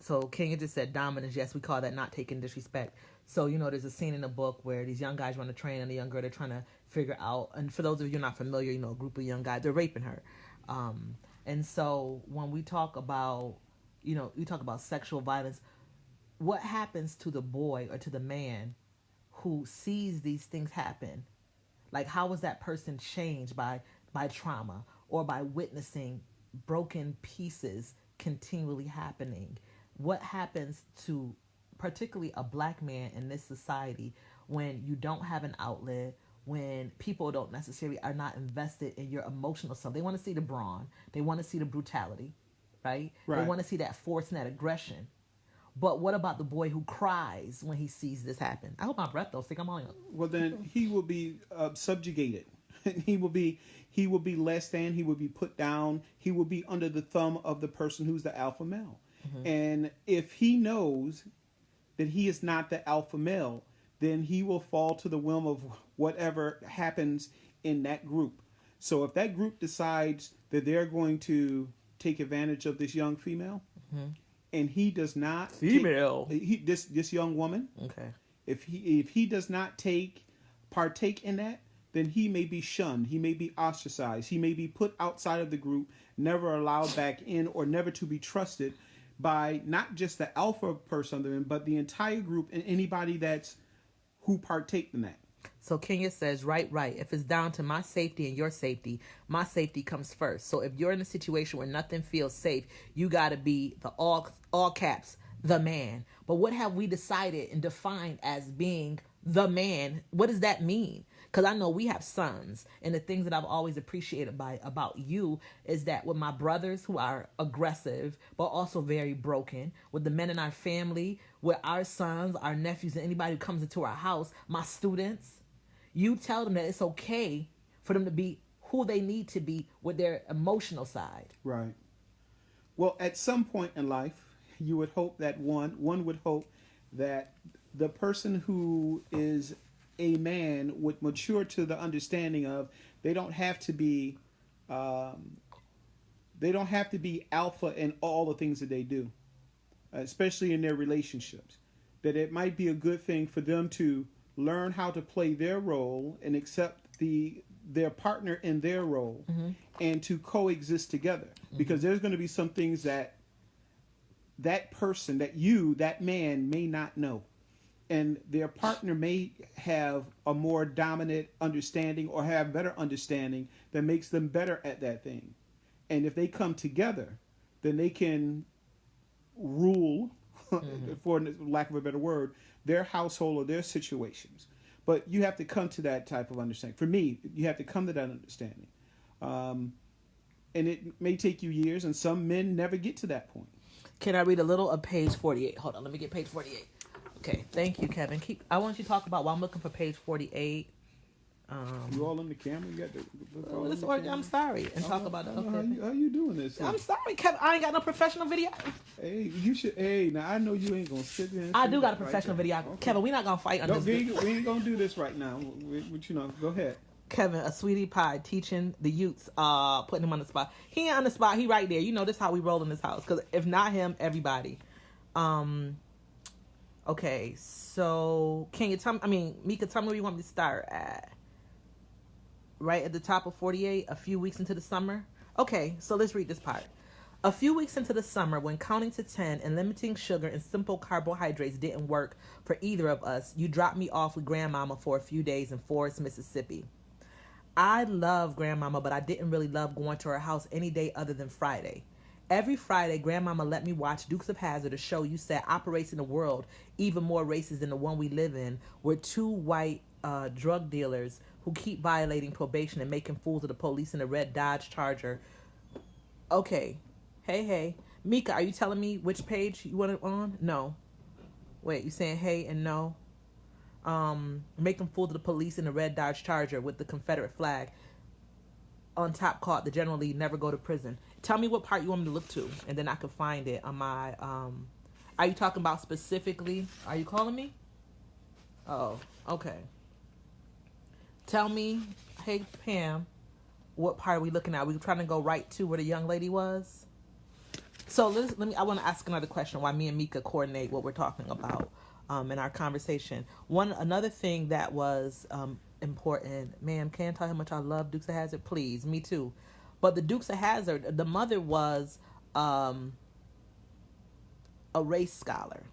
So Kenya just said dominance. Yes, we call that not taking disrespect. So, there's a scene in the book where these young guys run a train and the young girl, they're trying to figure out, and for those of you not familiar, a group of young guys, they're raping her. And so when we talk about, you talk about sexual violence, what happens to the boy or to the man who sees these things happen? Like, how is that person changed by trauma, or by witnessing broken pieces continually happening? What happens to particularly a black man in this society when you don't have an outlet, when people don't necessarily are not invested in your emotional self? They want to see the brawn. They want to see the brutality. right? They Right. want to see that force and that aggression. But what about the boy who cries when he sees this happen? I hope my breath don't stick. I'm on. Well, then he will be subjugated. He will be less than. He will be put down. He will be under the thumb of the person who's the alpha male. And if he knows that he is not the alpha male, then he will fall to the whim of whatever happens in that group. So if that group decides that they're going to take advantage of this young female, and he does not this young woman, Okay. if he does not partake in that, then he may be shunned, he may be ostracized, he may be put outside of the group, never allowed back in, or never to be trusted by not just the alpha person, but the entire group and anybody who partake in that. So Kenya says, right. If it's down to my safety and your safety, my safety comes first. So if you're in a situation where nothing feels safe, you got to be the all caps, the man. But what have we decided and defined as being the man? What does that mean? Because I know we have sons, and the things that I've always appreciated about you is that with my brothers who are aggressive but also very broken, with the men in our family, with our sons, our nephews, and anybody who comes into our house, my students, you tell them that it's okay for them to be who they need to be with their emotional side. Right. Well, at some point in life, you would hope that one would hope that the person who is a man would mature to the understanding of they don't have to be alpha in all the things that they do, especially in their relationships. That it might be a good thing for them to learn how to play their role and accept their partner in their role, and to coexist together. Because there's going to be some things that person, that man may not know. And their partner may have a more dominant understanding or have better understanding that makes them better at that thing. And if they come together, then they can rule, for lack of a better word, their household or their situations. But you have to come to that type of understanding. For me, you have to come to that understanding. And it may take you years, and some men never get to that point. Can I read a little of page 48? Hold on, let me get page 48. Okay, thank you, Kevin. I want you to talk about while I'm looking for page 48. You all on the camera? You got I'm sorry. And talk about that. Okay. How you doing this? I'm sorry, Kevin. I ain't got no professional video. Hey, you should. Hey, now I know you ain't gonna sit there. I do got a professional video. Okay. Kevin, we not gonna fight on this. We ain't gonna do this right now. Go ahead. Kevin, a sweetie pie, teaching the youths, putting him on the spot. He ain't on the spot. He right there. You know this how we roll in this house. Because if not him, everybody. Okay, so can you tell me? Mika, tell me where you want me to start at. Right at the top of 48, a few weeks into the summer. Okay, so let's read this part. A few weeks into the summer, when counting to 10 and limiting sugar and simple carbohydrates didn't work for either of us, you dropped me off with Grandmama for a few days in Forest, Mississippi. I love Grandmama, but I didn't really love going to her house any day other than Friday. Every Friday, Grandmama let me watch Dukes of Hazzard, a show you said operates in a world even more racist than the one we live in, where two white drug dealers who keep violating probation and making fools of the police in a red Dodge Charger. Okay. Hey. Mika, are you telling me which page you want it on? No. Wait, you saying hey and no? Making fools of the police in a red Dodge Charger with the Confederate flag on top called the General Lee Never Go to Prison. Tell me what part you want me to look to, and then I can find it on my, are you talking about specifically? Are you calling me? Oh, okay. Tell me, hey Pam, what part are we looking at? Are we trying to go right to where the young lady was? So I want to ask another question while me and Mika coordinate what we're talking about in our conversation. Another thing that was important, ma'am, can I tell how much I love Dukes of Hazzard? Please, me too. But the Dukes of Hazzard, the mother was a race scholar.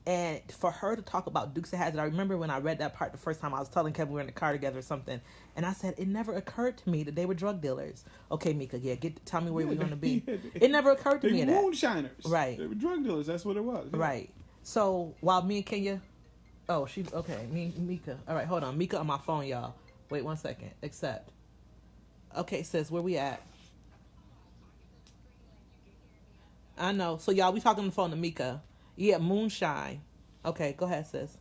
And for her to talk about Dukes of Hazzard, I remember when I read that part the first time, I was telling Kevin we were in the car together or something, and I said, it never occurred to me that they were drug dealers. Okay, Mika, tell me where we're going to be. It never occurred to me that. They were moonshiners. Right. They were drug dealers. That's what it was. Yeah. Right. So while me and Kenya, okay, Mika. All right, hold on. Mika on my phone, y'all. Wait 1 second. Accept. Okay, sis, where we at? I know. So y'all, we talking on the phone to Mika. Yeah, moonshine. Okay, go ahead, sis.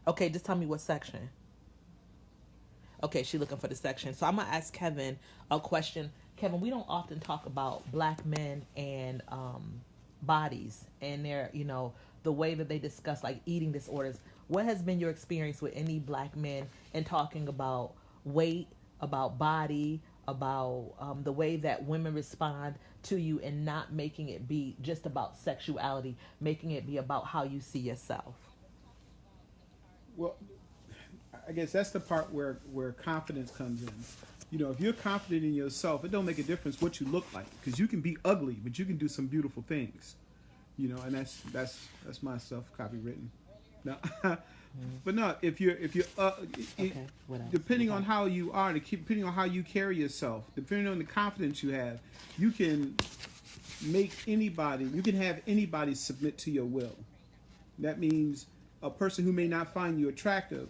Okay, just tell me what section. Okay, she looking for the section. So I'm gonna ask Kevin a question. Kevin, we don't often talk about black men and bodies and their, the way that they discuss like eating disorders. What has been your experience with any black men in talking about weight, about body, about the way that women respond to you, and not making it be just about sexuality, making it be about how you see yourself? Well, I guess that's the part where confidence comes in. If you're confident in yourself, it don't make a difference what you look like, because you can be ugly, but you can do some beautiful things. And that's my stuff, copywritten. No, but no, if you're Okay, what else? depending on how you are, depending on how you carry yourself, depending on the confidence you have, you can you can have anybody submit to your will. That means a person who may not find you attractive,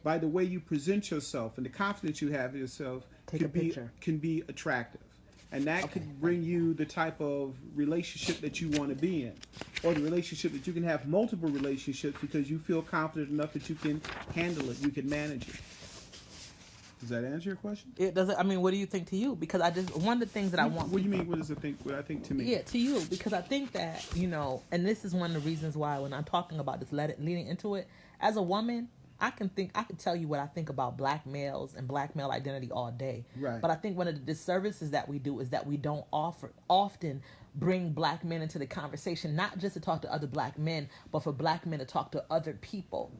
by the way you present yourself and the confidence you have in yourself, Take a picture. can be attractive. And that Okay. could bring you the type of relationship that you want to be in, or the relationship that you can have multiple relationships because you feel confident enough that you can handle it, you can manage it. Does that answer your question? It doesn't. I mean, what do you think to you? Because one of the things that I want. What do you mean? What I think to me? Yeah, to you, because I think that, and this is one of the reasons why when I'm talking about this, leading into it, as a woman, I can tell you what I think about black males and black male identity all day. Right. But I think one of the disservices that we do is that we don't often bring black men into the conversation, not just to talk to other black men, but for black men to talk to other people.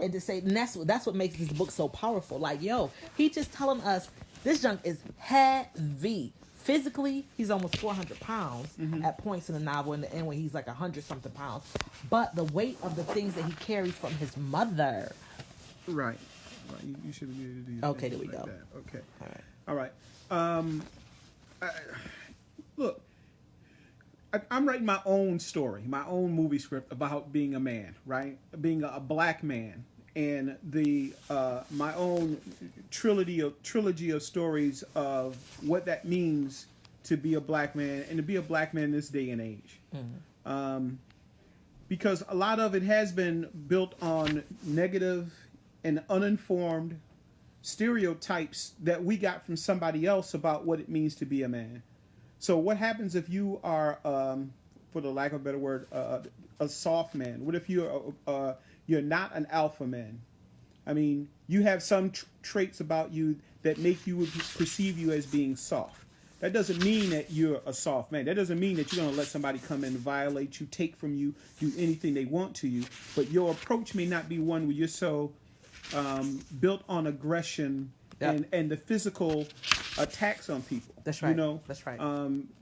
And to say, and that's what makes this book so powerful. Like, yo, he just telling us this junk is heavy. Physically, he's almost 400 pounds at points in the novel. In the end, when he's like 100-something pounds. But the weight of the things that he carries from his mother. Right. You should be able to do Okay, there we like go. that. Okay. All right. All right. Look, I'm writing my own story, my own movie script about being a man, right? Being a black man, and my own trilogy of stories of what that means to be a black man and to be a black man in this day and age. Because a lot of it has been built on negative and uninformed stereotypes that we got from somebody else about what it means to be a man. So what happens if you are, for the lack of a better word, a soft man? What if you're not an alpha man? I mean, you have some traits about you that make you perceive you as being soft. That doesn't mean that you're a soft man. That doesn't mean that you're going to let somebody come in and violate you, take from you, do anything they want to you. But your approach may not be one where you're so built on aggression and the physical attacks on people. That's right. That's right.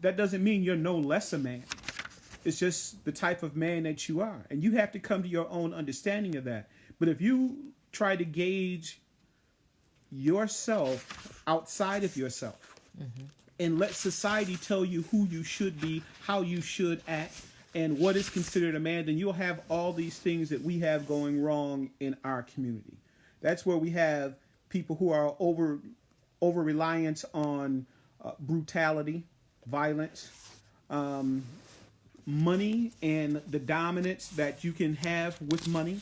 That doesn't mean you're no less a man. It's just the type of man that you are. And you have to come to your own understanding of that. But if you try to gauge yourself outside of yourself and let society tell you who you should be, how you should act, and what is considered a man, then you'll have all these things that we have going wrong in our community. That's where we have people who are over reliance on brutality, violence, money, and the dominance that you can have with money.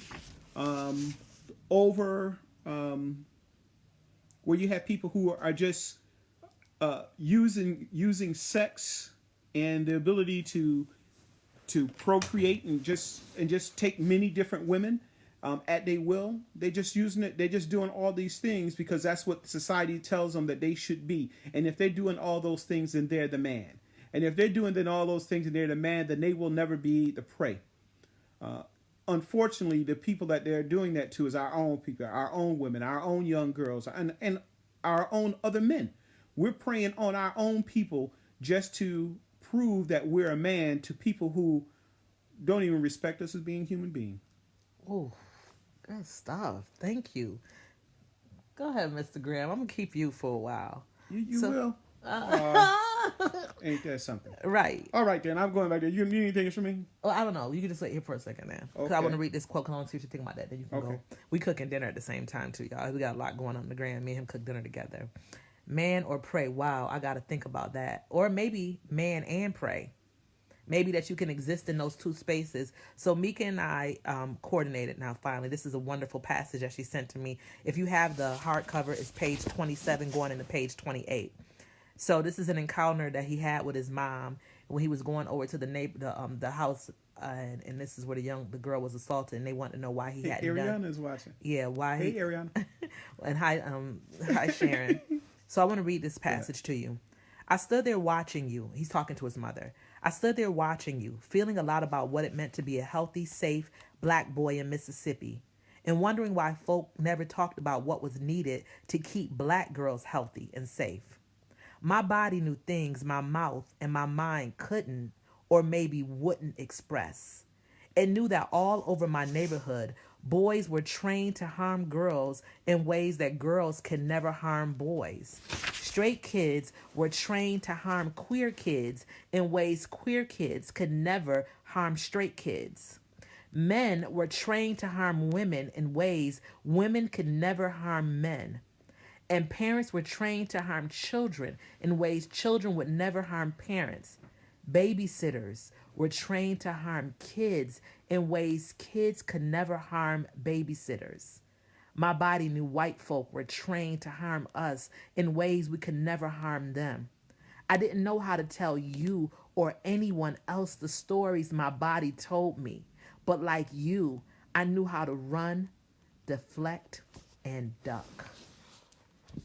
Where you have people who are just using sex and the ability to procreate and just take many different women at their will. They're just using it. They're just doing all these things because that's what society tells them that they should be. And if they're doing all those things, then they're the man. And if they're doing then all those things and they're the man, then they will never be the prey. Unfortunately, the people that they're doing that to is our own people, our own women, our own young girls, and our own other men. We're preying on our own people just to prove that we're a man to people who don't even respect us as being human beings. Oh, good stuff. Thank you. Go ahead, Mr. Graham. I'm going to keep you for a while. You will. Ain't that something? Right. All right, then. I'm going back there. You need anything from me? Well, I don't know. You can just wait here for a second now. Because I want to read this quote. Because I want to see what you think about that. Then you can go. We cooking dinner at the same time, too, y'all. We got a lot going on in the Graham. Me and him cook dinner together. Man or prey. Wow, I got to think about that. Or maybe man and prey. Maybe that you can exist in those two spaces. So Mika and I coordinated now finally. This is a wonderful passage that she sent to me. If you have the hardcover, it's page 27 going into page 28. So this is an encounter that he had with his mom when he was going over to the house, and this is where the girl was assaulted, and they wanted to know why he hadn't done. Ariana is watching. Yeah, why? Hey, Ariana. And hi Sharon. So I want to read this passage to you. I stood there watching you. He's talking to his mother. I stood there watching you, feeling a lot about what it meant to be a healthy, safe black boy in Mississippi, and wondering why folk never talked about what was needed to keep black girls healthy and safe. My body knew things my mouth and my mind couldn't or maybe wouldn't express. It knew that all over my neighborhood, boys were trained to harm girls in ways that girls can never harm boys. Straight kids were trained to harm queer kids in ways queer kids could never harm straight kids. Men were trained to harm women in ways women could never harm men. And parents were trained to harm children in ways children would never harm parents. Babysitters were trained to harm kids in ways kids could never harm babysitters. My body knew white folk were trained to harm us in ways we could never harm them. I didn't know how to tell you or anyone else the stories my body told me, but like you, I knew how to run, deflect, and duck.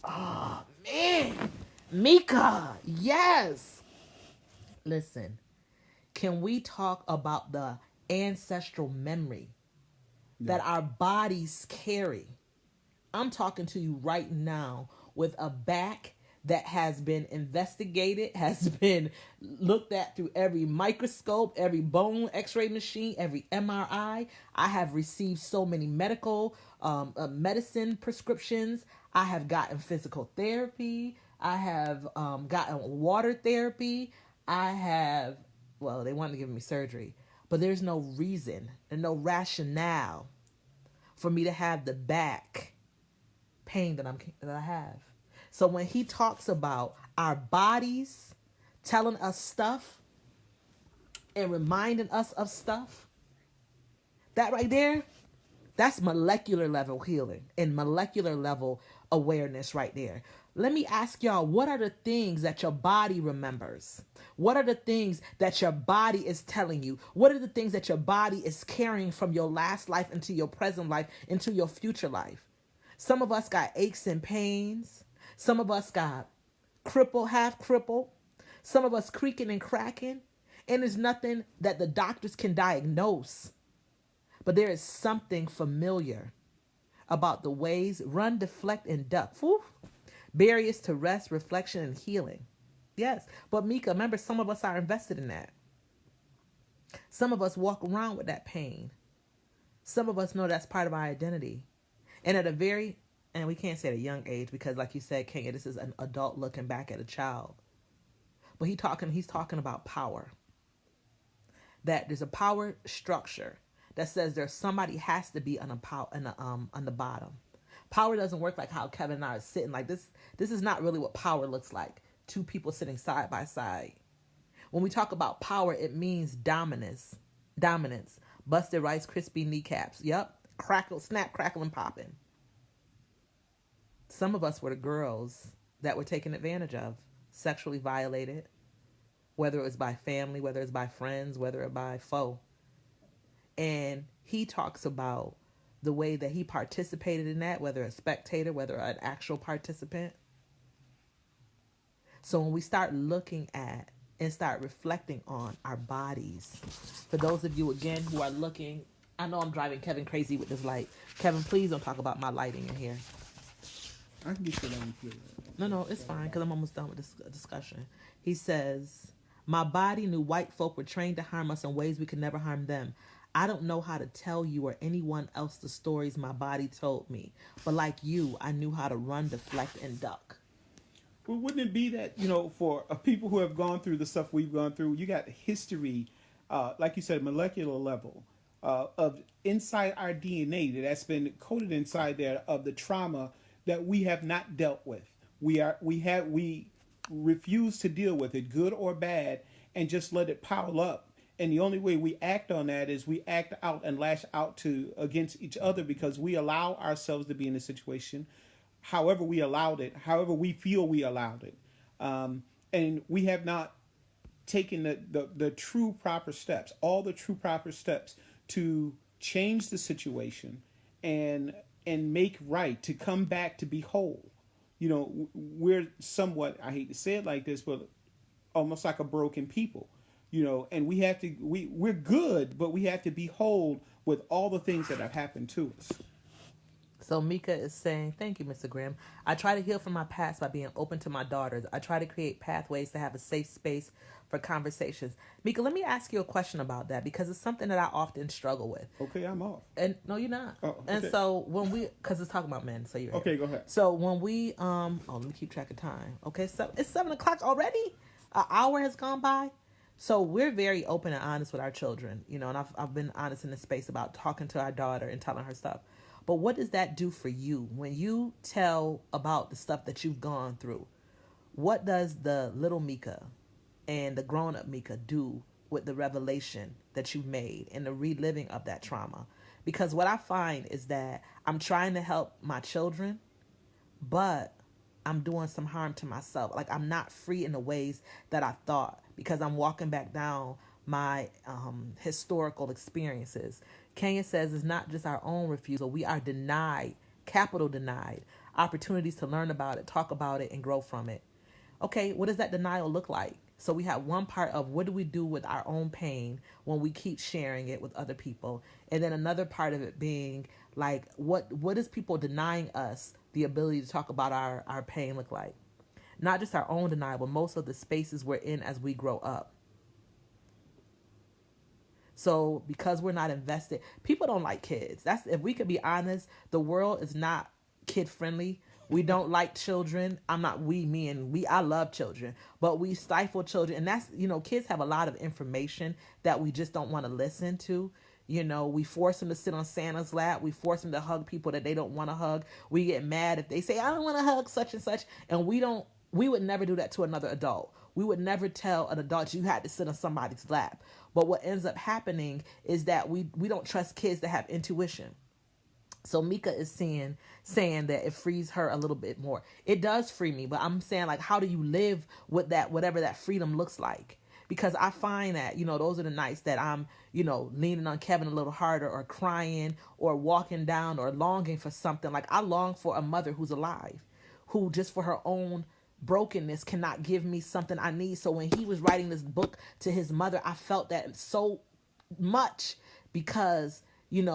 Oh, man. Mika, yes. Listen, can we talk about the ancestral memory that our bodies carry? I'm talking to you right now with a back that has been investigated, has been looked at through every microscope, every bone x-ray machine, every MRI. I have received so many medical medicine prescriptions. I have gotten physical therapy. I have gotten water therapy. I have, well, they wanted to give me surgery, but there's no reason and no rationale for me to have the back pain that I have. So when he talks about our bodies telling us stuff and reminding us of stuff, that right there, that's molecular level healing and molecular level awareness right there. Let me ask y'all, what are the things that your body remembers? What are the things that your body is telling you? What are the things that your body is carrying from your last life into your present life, into your future life? Some of us got aches and pains. Some of us got crippled, half crippled. Some of us creaking and cracking. And there's nothing that the doctors can diagnose. But there is something familiar about the ways run, deflect, and duck. Whew. Barriers to rest, reflection, and healing. Yes. But Mika, remember, some of us are invested in that. Some of us walk around with that pain. Some of us know that's part of our identity. And at a very, and we can't say at a young age, because like you said, Kenya, this is an adult looking back at a child. But he's talking about power. That there's a power structure that says there's somebody has to be on the bottom. Power doesn't work like how Kevin and I are sitting like this. This is not really what power looks like. Two people sitting side by side. When we talk about power, it means dominance. Dominance. Busted Rice Krispie kneecaps. Yep. Crackle, snap, crackle, and popping. Some of us were the girls that were taken advantage of, sexually violated, whether it was by family, whether it's by friends, whether it by foe. And he talks about the way that he participated in that, whether a spectator, whether an actual participant. So when we start looking at and start reflecting on our bodies, for those of you, again, who are looking, I know I'm driving Kevin crazy with this light. Kevin, please don't talk about my lighting in here. I can get you that. No, it's fine, because I'm almost done with this discussion. He says, my body knew white folk were trained to harm us in ways we could never harm them. I don't know how to tell you or anyone else the stories my body told me. But like you, I knew how to run, deflect, and duck. Well, wouldn't it be that, for people who have gone through the stuff we've gone through, you got history, like you said, molecular level, of inside our DNA that's been coded inside there of the trauma that we have not dealt with. We refuse to deal with it, good or bad, and just let it pile up. And the only way we act on that is we act out and lash out to against each other because we allow ourselves to be in a situation, however we allowed it, however we feel we allowed it, and we have not taken the true proper steps, all the true proper steps to change the situation and make right, to come back to be whole. We're somewhat, I hate to say it like this, but almost like a broken people. And we have to we're good, but we have to be whole with all the things that have happened to us. So Mika is saying, thank you, Mr. Grimm. I try to heal from my past by being open to my daughters. I try to create pathways to have a safe space for conversations. Mika, let me ask you a question about that because it's something that I often struggle with. Okay, I'm off. And no, you're not. Oh, okay. And so when because it's talking about men, so you're okay. here. Go ahead. So when we let me keep track of time. Okay, so it's 7:00 already. An hour has gone by. So we're very open and honest with our children, and I've been honest in this space about talking to our daughter and telling her stuff. But what does that do for you when you tell about the stuff that you've gone through? What does the little Mika and the grown-up Mika do with the revelation that you've made and the reliving of that trauma? Because what I find is that I'm trying to help my children, but I'm doing some harm to myself. Like I'm not free in the ways that I thought because I'm walking back down my historical experiences. Kenya says it's not just our own refusal. We are denied, capital denied, opportunities to learn about it, talk about it, and grow from it. Okay, what does that denial look like? So we have one part of what do we do with our own pain when we keep sharing it with other people? And then another part of it being like, what is people denying us the ability to talk about our pain look like? Not just our own denial, but most of the spaces we're in as we grow up. So because we're not invested, people don't like kids. That's, if we could be honest, the world is not kid friendly. We don't like children. I love children, but we stifle children. And that's, kids have a lot of information that we just don't want to listen to. We force them to sit on Santa's lap. We force them to hug people that they don't want to hug. We get mad if they say, I don't want to hug such and such. And we would never do that to another adult. We would never tell an adult you had to sit on somebody's lap. But what ends up happening is that we don't trust kids to have intuition. So Mika is saying that it frees her a little bit more. It does free me, but I'm saying, like, how do you live with that, whatever that freedom looks like? Because I find that, those are the nights that I'm, leaning on Kevin a little harder or crying or walking down or longing for something. Like I long for a mother who's alive, who just for her own brokenness cannot give me something I need. So when he was writing this book to his mother, I felt that so much because,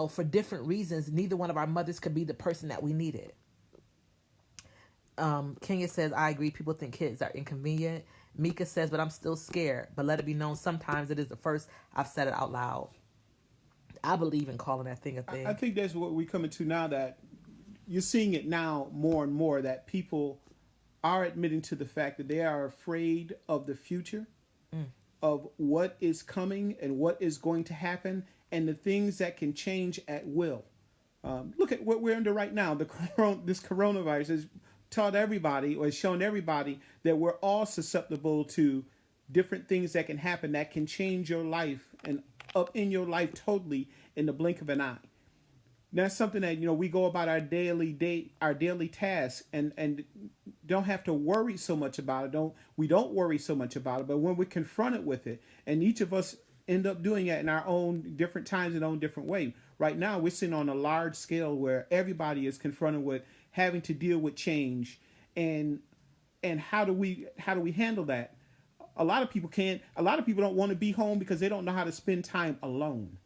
for different reasons, neither one of our mothers could be the person that we needed. Kenya says, I agree. People think kids are inconvenient. Mika says, but I'm still scared. But let it be known, sometimes it is the first I've said it out loud. I believe in calling that thing a thing. I think that's what we're coming to now, that you're seeing it now more and more, that people are admitting to the fact that they are afraid of the future, of what is coming and what is going to happen, and the things that can change at will. Look at what we're under right now. This coronavirus has taught everybody, or has shown everybody, that we're all susceptible to different things that can happen that can change your life and up in your life totally in the blink of an eye. That's something that, we go about our daily tasks and don't have to worry so much about it. We don't worry so much about it, but when we're confronted with it, and each of us end up doing it in our own different times in our own different way. Right now, we're sitting on a large scale where everybody is confronted with having to deal with change, and how do we handle that? A lot of people can't. A lot of people don't want to be home because they don't know how to spend time alone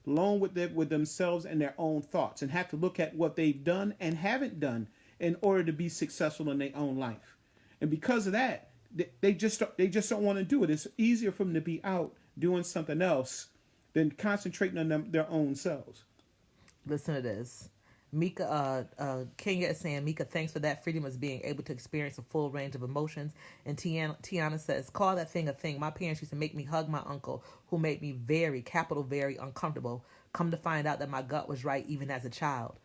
with themselves and their own thoughts, and have to look at what they've done and haven't done in order to be successful in their own life. And because of that, they just don't want to do it. It's easier for them to be out doing something else than concentrating on their own selves. Listen to this. Mika, Kenya is saying, Mika, thanks for that freedom of being able to experience a full range of emotions. And Tiana says, call that thing a thing. My parents used to make me hug my uncle, who made me very, capital very uncomfortable. Come to find out that my gut was right even as a child.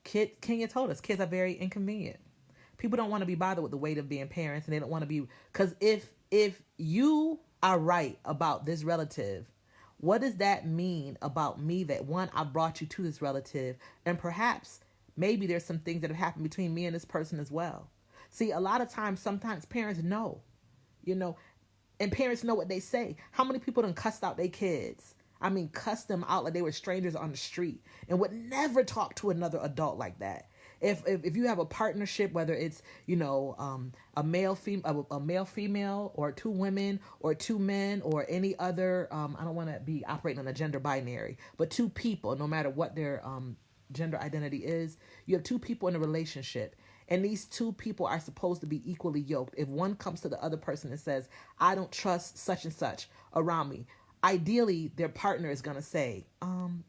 Kenya told us kids are very inconvenient. People don't want to be bothered with the weight of being parents, and they don't want to be, because if you are right about this relative, what does that mean about me? That one, I brought you to this relative, and perhaps maybe there's some things that have happened between me and this person as well. See, a lot of times, sometimes parents know, you know, and parents know what they say. How many people done cussed out their kids? I mean, cussed them out like they were strangers on the street and would never talk to another adult like that. If you have a partnership, whether it's, you know, a male female, or two women, or two men, or any other, I don't want to be operating on a gender binary, but two people, no matter what their gender identity is, you have two people in a relationship. And these two people are supposed to be equally yoked. If one comes to the other person and says, I don't trust such and such around me, ideally their partner is going to say,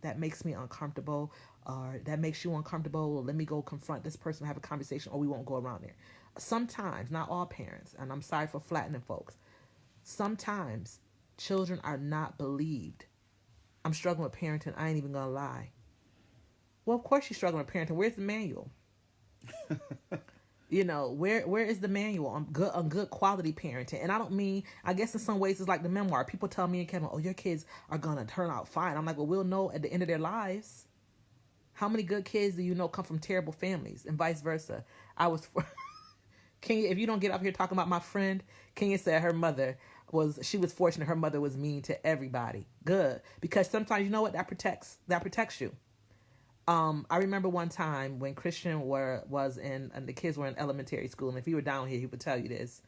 that makes me uncomfortable, or that makes you uncomfortable, or let me go confront this person, have a conversation, or we won't go around there. Sometimes, not all parents, and I'm sorry for flattening folks, sometimes children are not believed. I'm struggling with parenting. I ain't even going to lie. Well, of course you're struggling with parenting. Where's the manual? You know, where is the manual on good quality parenting? And I don't mean, I guess in some ways it's like the memoir. People tell me and Kevin, oh, your kids are gonna turn out fine. I'm like, well, we'll know at the end of their lives. How many good kids do you know come from terrible families, and vice versa? Kenya, if you don't get up here talking about my friend, Kenya said her mother she was fortunate. Her mother was mean to everybody. Good, because sometimes, you know what, that protects you. I remember one time when Christian was in, and the kids were in elementary school, and if he were down here, he would tell you this.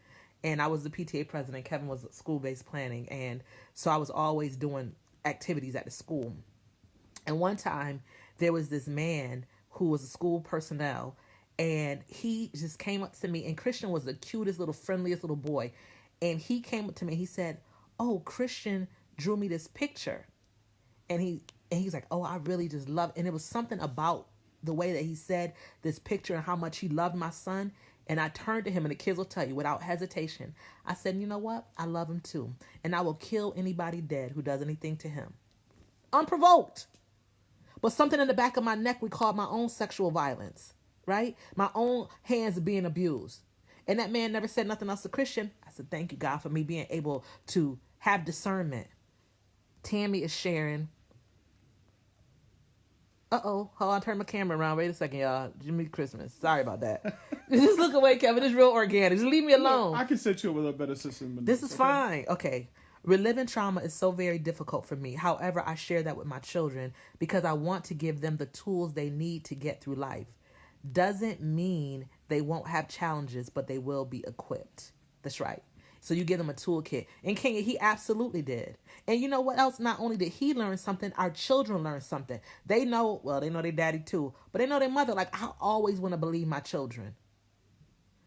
And I was the PTA president. Kevin was school-based planning, and so I was always doing activities at the school. And one time, there was this man who was a school personnel, and he just came up to me, and Christian was the cutest little, friendliest little boy. And he came up to me, and he said, oh, Christian drew me this picture. And he's like, oh, I really just love it. And it was something about the way that he said this picture and how much he loved my son. And I turned to him, and the kids will tell you without hesitation, I said, you know what? I love him too. And I will kill anybody dead who does anything to him. Unprovoked. But something in the back of my neck recalled my own sexual violence, right? My own hands being abused. And that man never said nothing else to Christian. I said, thank you, God, for me being able to have discernment. Tammy is sharing. Hold on, turn my camera around. Wait a second, y'all. Jimmy Christmas. Sorry about that. Just look away, Kevin. It's real organic. Just leave me alone. I can set you up with a better system. This is fine. Okay. Reliving trauma is so very difficult for me. However, I share that with my children because I want to give them the tools they need to get through life. Doesn't mean they won't have challenges, but they will be equipped. That's right. So you give them a toolkit. And Kenya, he absolutely did. And you know what else? Not only did he learn something, our children learn something. They know their daddy too, but they know their mother. Like, I always want to believe my children.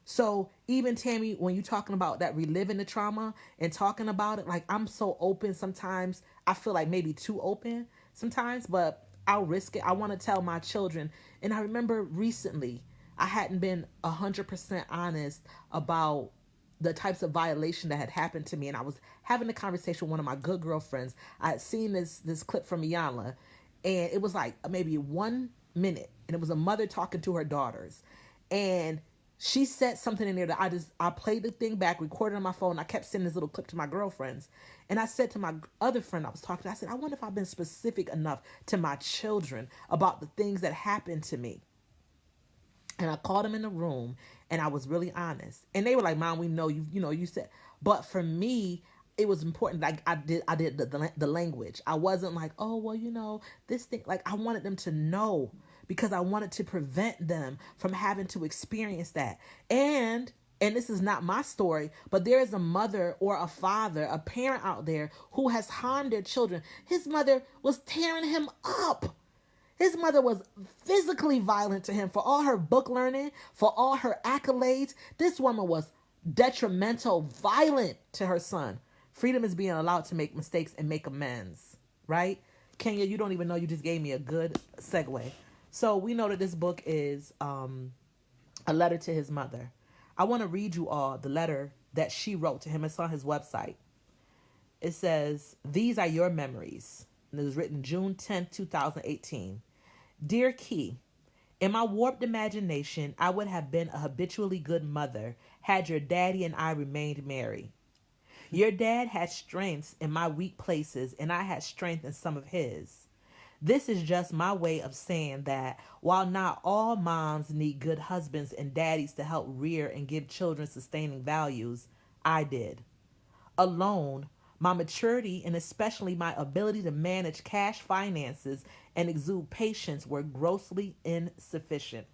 So even Tammy, when you're talking about that, reliving the trauma and talking about it, like, I'm so open sometimes. I feel like maybe too open sometimes, but I'll risk it. I want to tell my children. And I remember recently, I hadn't been 100% honest about the types of violation that had happened to me. And I was having a conversation with one of my good girlfriends. I had seen this clip from Iyanla, and it was like maybe 1 minute. And it was a mother talking to her daughters. And she said something in there that I played the thing back, recorded on my phone. I kept sending this little clip to my girlfriends. And I said to my other friend I was talking to, I said, I wonder if I've been specific enough to my children about the things that happened to me. And I called them in the room, and I was really honest. And they were like, Mom, we know you said. But for me, it was important. Like, I did the language. I wasn't like, oh, well, this thing. Like, I wanted them to know, because I wanted to prevent them from having to experience that. And this is not my story, but there is a mother or a father, a parent out there who has harmed their children. His mother was tearing him up. His mother was physically violent to him for all her book learning, for all her accolades. This woman was detrimental, violent to her son. Freedom is being allowed to make mistakes and make amends, right? Kenya, you don't even know, you just gave me a good segue. So we know that this book is a letter to his mother. I want to read you all the letter that she wrote to him. It's on his website. It says, "These are your memories." And it was written June 10th, 2018. "Dear Key, In my warped imagination, I would have been a habitually good mother had your daddy and I remained married. Your dad had strengths in my weak places, and I had strength in some of his. This is just my way of saying that while not all moms need good husbands and daddies to help rear and give children sustaining values, I did. Alone, my maturity and especially my ability to manage cash finances and exude patience were grossly insufficient.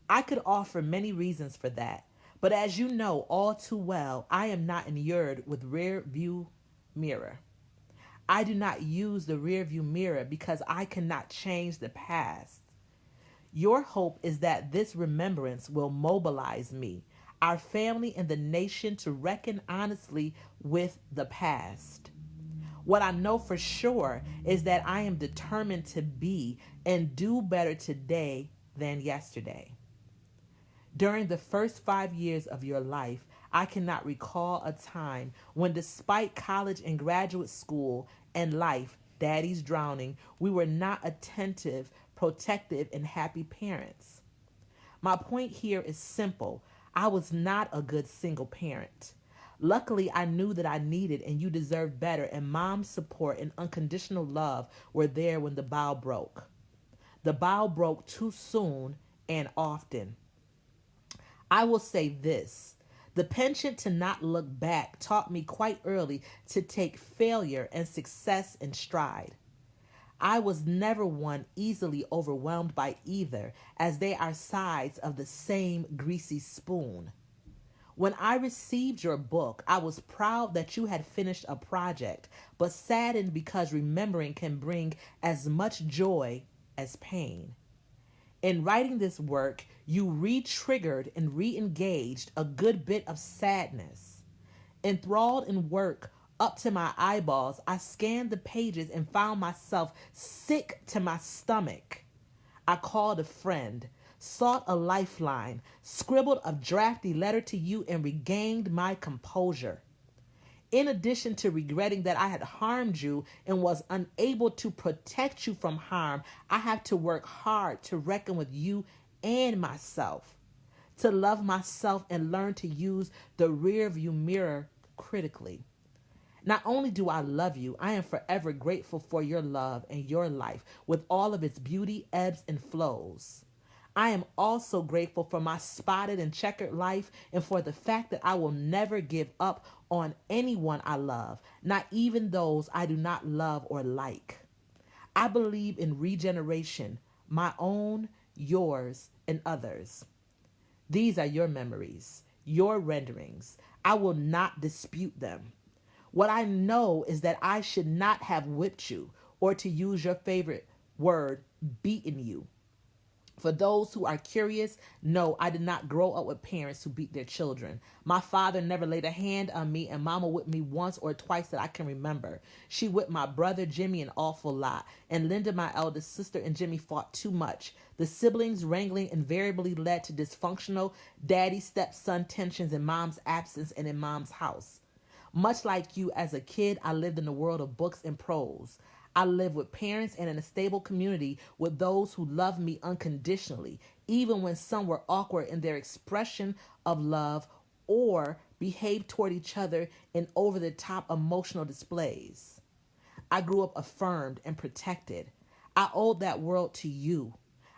I could offer many reasons for that, but as you know all too well, I am not inured with rear view mirror. I do not use the rear view mirror because I cannot change the past. Your hope is that this remembrance will mobilize me, our family, and the nation to reckon honestly with the past. What I know for sure is that I am determined to be and do better today than yesterday. During the first 5 years of your life, I cannot recall a time when, despite college and graduate school and life, daddy's drowning, we were not attentive, protective, and happy parents. My point here is simple. I was not a good single parent. Luckily, I knew that I needed and you deserved better, and mom's support and unconditional love were there when the bow broke. The bow broke too soon and often. I will say this. The penchant to not look back taught me quite early to take failure and success in stride. I was never one easily overwhelmed by either, as they are sides of the same greasy spoon. When I received your book, I was proud that you had finished a project, but saddened because remembering can bring as much joy as pain. In writing this work, you re-triggered and re-engaged a good bit of sadness. Enthralled in work up to my eyeballs, I scanned the pages and found myself sick to my stomach. I called a friend, sought a lifeline, scribbled a drafty letter to you, and regained my composure. In addition to regretting that I had harmed you and was unable to protect you from harm, I have to work hard to reckon with you and myself, to love myself and learn to use the rear view mirror critically. Not only do I love you, I am forever grateful for your love and your life with all of its beauty, ebbs, and flows. I am also grateful for my spotted and checkered life and for the fact that I will never give up on anyone I love, not even those I do not love or like. I believe in regeneration, my own, yours, and others. These are your memories, your renderings. I will not dispute them. What I know is that I should not have whipped you, or to use your favorite word, beaten you. For those who are curious, no, I did not grow up with parents who beat their children. My father never laid a hand on me, and mama whipped me once or twice that I can remember. She whipped my brother Jimmy an awful lot, and Linda, my eldest sister, and Jimmy fought too much. The siblings wrangling invariably led to dysfunctional daddy-stepson tensions in mom's absence and in mom's house. Much like you as a kid, I lived in the world of books and prose. I lived with parents and in a stable community with those who loved me unconditionally, even when some were awkward in their expression of love or behaved toward each other in over-the-top emotional displays. I grew up affirmed and protected. I owed that world to you.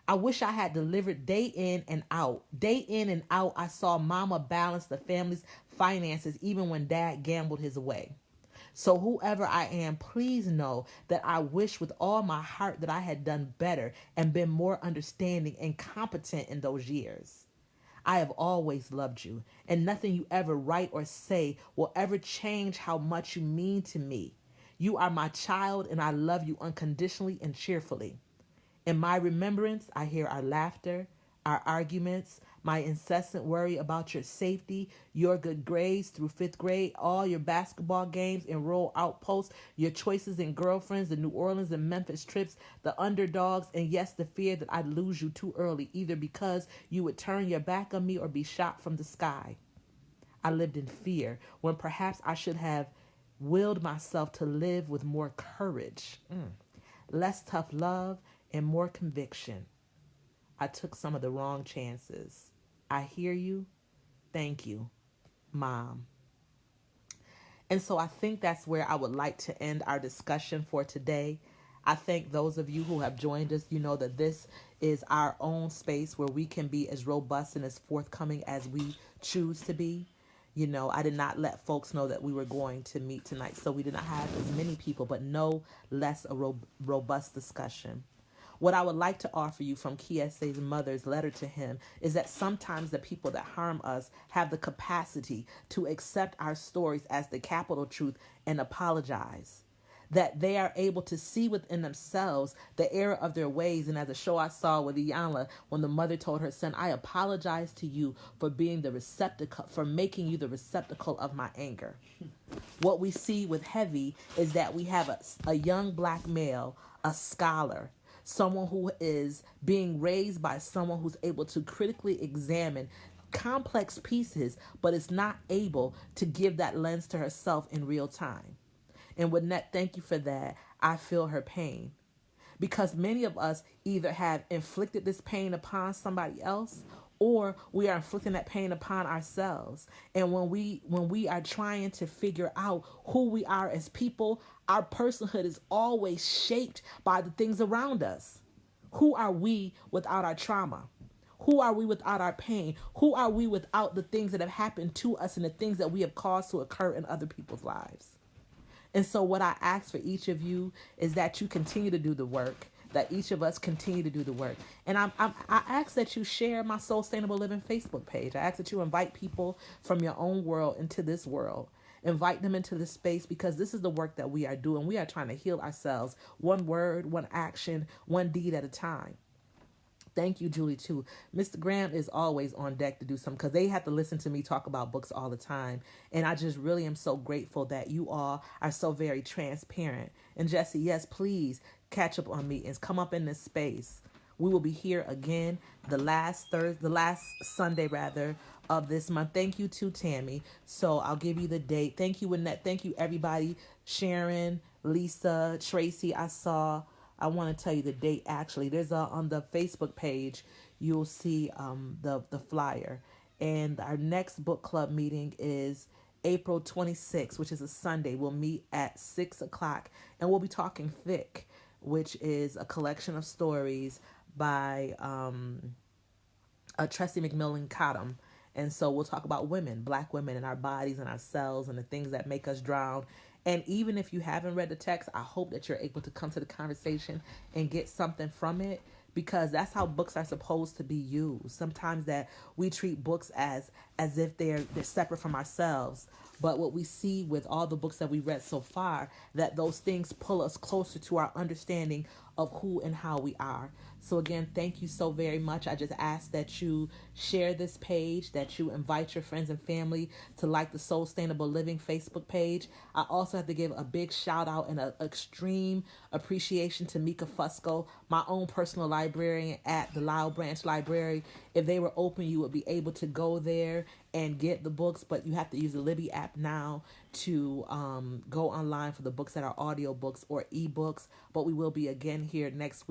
I wish I had delivered day in and out. Day in and out, I saw mama balance the family's finances even when dad gambled his way. So whoever I am, please know that I wish with all my heart that I had done better and been more understanding and competent in those years. I have always loved you, and nothing you ever write or say will ever change how much you mean to me. You are my child, and I love you unconditionally and cheerfully. In my remembrance, I hear our laughter, our arguments, my incessant worry about your safety, your good grades through fifth grade, all your basketball games and rural outposts, your choices in girlfriends, the New Orleans and Memphis trips, the underdogs, and yes, the fear that I'd lose you too early, either because you would turn your back on me or be shot from the sky. I lived in fear when perhaps I should have willed myself to live with more courage, less tough love, and more conviction. I took some of the wrong chances. I hear you. Thank you, Mom. And so I think that's where I would like to end our discussion for today. I thank those of you who have joined us. You know that this is our own space where we can be as robust and as forthcoming as we choose to be. You know, I did not let folks know that we were going to meet tonight, so we did not have as many people, but no less a robust discussion. What I would like to offer you from Kiese's mother's letter to him is that sometimes the people that harm us have the capacity to accept our stories as the capital truth and apologize. That they are able to see within themselves the error of their ways. And as a show I saw with Iyanla, when the mother told her son, I apologize to you for being the receptacle, for making you the receptacle of my anger. What we see with Heavy is that we have a young black male, a scholar, someone who is being raised by someone who's able to critically examine complex pieces, but is not able to give that lens to herself in real time. And Winnette, thank you for that. I feel her pain. Because many of us either have inflicted this pain upon somebody else, or we are inflicting that pain upon ourselves. And when we are trying to figure out who we are as people, our personhood is always shaped by the things around us. Who are we without our trauma? Who are we without our pain? Who are we without the things that have happened to us and the things that we have caused to occur in other people's lives? And so what I ask for each of you is that you continue to do the work, that each of us continue to do the work. And I ask that you share my Soulstainable Living Facebook page. I ask that you invite people from your own world into this world. Invite them into this space, because this is the work that we are doing. We are trying to heal ourselves, one word, one action, one deed at a time. Thank you, Julie, too. Mr. Graham is always on deck to do something, because they have to listen to me talk about books all the time. And I just really am so grateful that you all are so very transparent. And Jesse, yes, please catch up on meetings. Come up in this space. We will be here again the last Sunday of this month. Thank you to Tammy. So I'll give you the date. Thank you, Annette. Thank you, everybody. Sharon, Lisa, Tracy, I want to tell you the date. Actually, there's on the Facebook page, you'll see the flyer. And our next book club meeting is April 26th, which is a Sunday. We'll meet at 6 o'clock, and we'll be talking Thick, which is a collection of stories by Tressie McMillan Cottom. And so we'll talk about women, black women, and our bodies and ourselves and the things that make us drown. And even if you haven't read the text, I hope that you're able to come to the conversation and get something from it, because that's how books are supposed to be used. Sometimes that we treat books as if they're separate from ourselves. But what we see with all the books that we read so far, that those things pull us closer to our understanding of who and how we are. So again, thank you so very much. I just ask that you share this page, that you invite your friends and family to like the Soulstainable Living Facebook page. I also have to give a big shout out and an extreme appreciation to Mika Fusco, my own personal librarian at the Lyle Branch Library. If they were open, you would be able to go there and get the books, but you have to use the Libby app now to go online for the books that are audio books or ebooks. But we will be again here next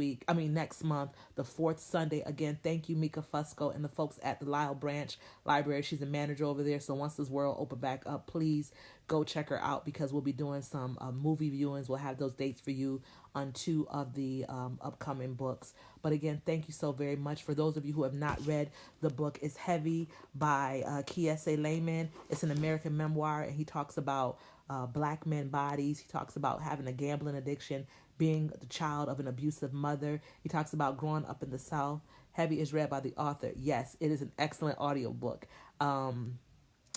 month, the fourth Sunday. Again, thank you, Mika Fusco, and the folks at the Lyle Branch Library. She's a manager over there. So once this world open back up, please go check her out, because we'll be doing some movie viewings. We'll have those dates for you on 2 of the upcoming books. But again, thank you so very much. For those of you who have not read the book, it's Heavy by Kiese Laymon. It's an American memoir, and he talks about black men bodies. He talks about having a gambling addiction, being the child of an abusive mother. He talks about growing up in the South. Heavy is read by the author. Yes, it is an excellent audiobook.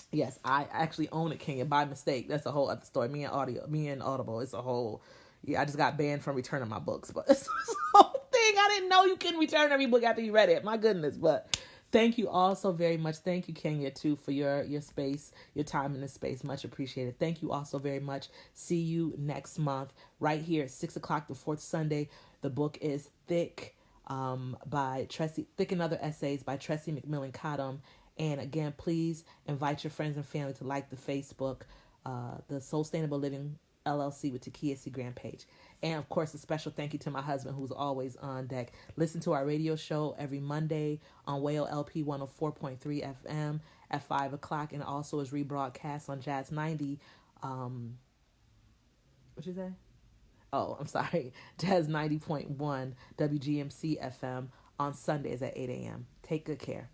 Yes, I actually own it, Kenya, by mistake. That's a whole other story. Me and Audible, it's a whole... Yeah, I just got banned from returning my books, but it's this whole thing. I didn't know you can return every book after you read it. My goodness. But thank you all so very much. Thank you, Kenya, too, for your space, your time in this space. Much appreciated. Thank you all so very much. See you next month right here at 6 o'clock, the fourth Sunday. The book is Thick by Tressie, Thick and Other Essays by Tressie McMillan Cottom. And again, please invite your friends and family to like the Facebook, the Soulstainable Living LLC with the Kiese Grand page. And of course, a special thank you to my husband who's always on deck. Listen to our radio show every Monday on Whale LP 104.3 FM at 5 o'clock, and also is rebroadcast on Jazz 90. What you say? Oh, I'm sorry. Jazz 90.1 WGMC FM on Sundays at 8 a.m. Take good care.